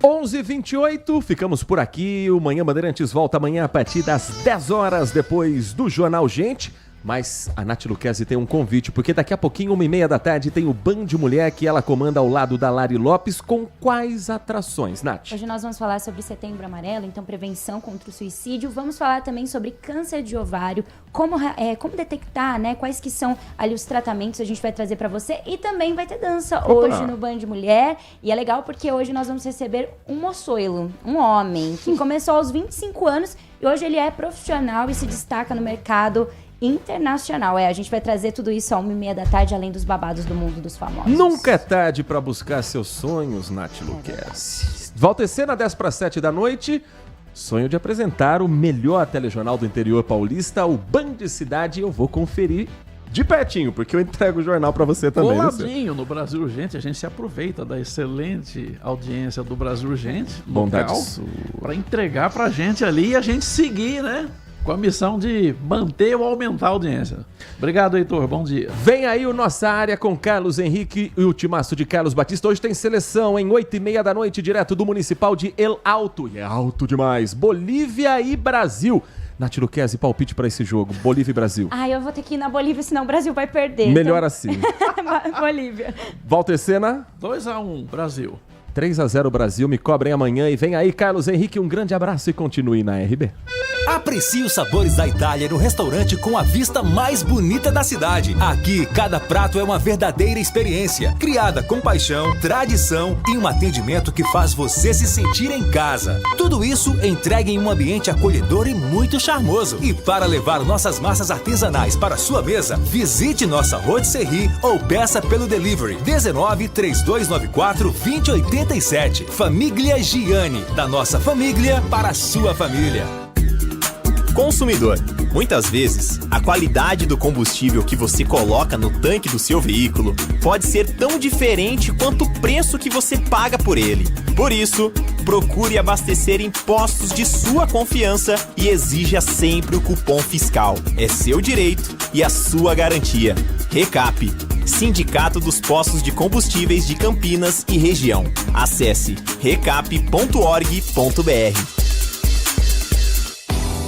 Speaker 4: 11h28, ficamos por aqui. O Manhã Bandeirantes volta amanhã a partir das 10 horas, depois do Jornal Gente. Mas a Nath Luquezzi tem um convite, porque daqui a pouquinho, 1h30 da tarde, tem o Band Mulher que ela comanda ao lado da Lari Lopes. Com quais atrações, Nath?
Speaker 14: Hoje nós vamos falar sobre Setembro Amarelo, então prevenção contra o suicídio. Vamos falar também sobre câncer de ovário, como detectar, né? Quais que são ali os tratamentos a gente vai trazer para você. E também vai ter dança hoje no Band Mulher. E é legal porque hoje nós vamos receber um moçoilo, um homem, que começou aos 25 anos e hoje ele é profissional e se destaca no mercado internacional. A gente vai trazer tudo isso às 1h30 da tarde, além dos babados do mundo dos famosos.
Speaker 4: Nunca é tarde para buscar seus sonhos, Nath Luquezzi. Volta a cena 6:50 da noite. Sonho de apresentar o melhor telejornal do interior paulista, o Band Cidade. Eu vou conferir de pertinho, porque eu entrego o jornal para você também.
Speaker 17: Coladinho no Brasil Urgente, a gente se aproveita da excelente audiência do Brasil Urgente local para entregar pra gente ali e a gente seguir, né? Com a missão de manter ou aumentar a audiência. Obrigado, Heitor. Bom dia.
Speaker 4: Vem aí o Nossa Área com Carlos Henrique e o timaço de Carlos Batista. Hoje tem seleção, em 8h30 da noite, direto do Municipal de El Alto. E é alto demais. Bolívia e Brasil. Nath Luquezzi, palpite para esse jogo. Bolívia e Brasil.
Speaker 14: Eu vou ter que ir na Bolívia, senão o Brasil vai perder.
Speaker 4: Melhor
Speaker 14: então...
Speaker 4: assim.
Speaker 14: Bolívia.
Speaker 4: Walter Senna.
Speaker 17: 2-1, Brasil.
Speaker 4: 3-0 Brasil, me cobrem amanhã. E vem aí, Carlos Henrique, um grande abraço e continue na RB.
Speaker 13: Aprecie os sabores da Itália no restaurante com a vista mais bonita da cidade. Aqui, cada prato é uma verdadeira experiência, criada com paixão, tradição e um atendimento que faz você se sentir em casa. Tudo isso entregue em um ambiente acolhedor e muito charmoso. E para levar nossas massas artesanais para sua mesa, visite nossa rotisserie ou peça pelo delivery 19 3294 2087. Família Giani, da nossa família para a sua família.
Speaker 12: Consumidor, muitas vezes, a qualidade do combustível que você coloca no tanque do seu veículo pode ser tão diferente quanto o preço que você paga por ele. Por isso, procure abastecer em postos de sua confiança e exija sempre o cupom fiscal. É seu direito e a sua garantia. Recap, Sindicato dos Postos de Combustíveis de Campinas e Região. Acesse recap.org.br.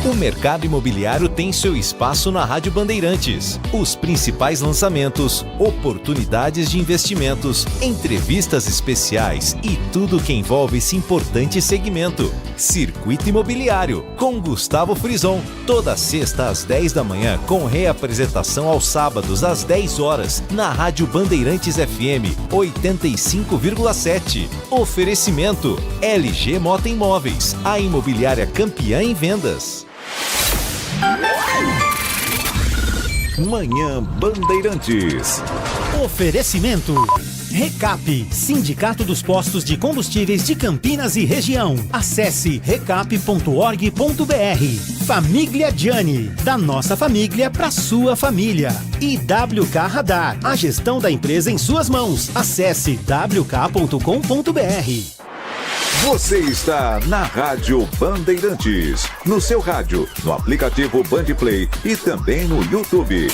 Speaker 12: O mercado imobiliário tem seu espaço na Rádio Bandeirantes. Os principais lançamentos, oportunidades de investimentos, entrevistas especiais e tudo que envolve esse importante segmento. Circuito Imobiliário, com Gustavo Frison. Toda sexta às 10 da manhã, com reapresentação aos sábados às 10 horas, na Rádio Bandeirantes FM 85,7. Oferecimento LG Mota Imóveis, a imobiliária campeã em vendas.
Speaker 2: Manhã Bandeirantes.
Speaker 3: Oferecimento. Recap, Sindicato dos Postos de Combustíveis de Campinas e Região. Acesse recap.org.br. Família Giani, da nossa família para sua família. E WK Radar, a gestão da empresa em suas mãos. Acesse wk.com.br.
Speaker 2: Você está na Rádio Bandeirantes, no seu rádio, no aplicativo Bandplay e também no YouTube.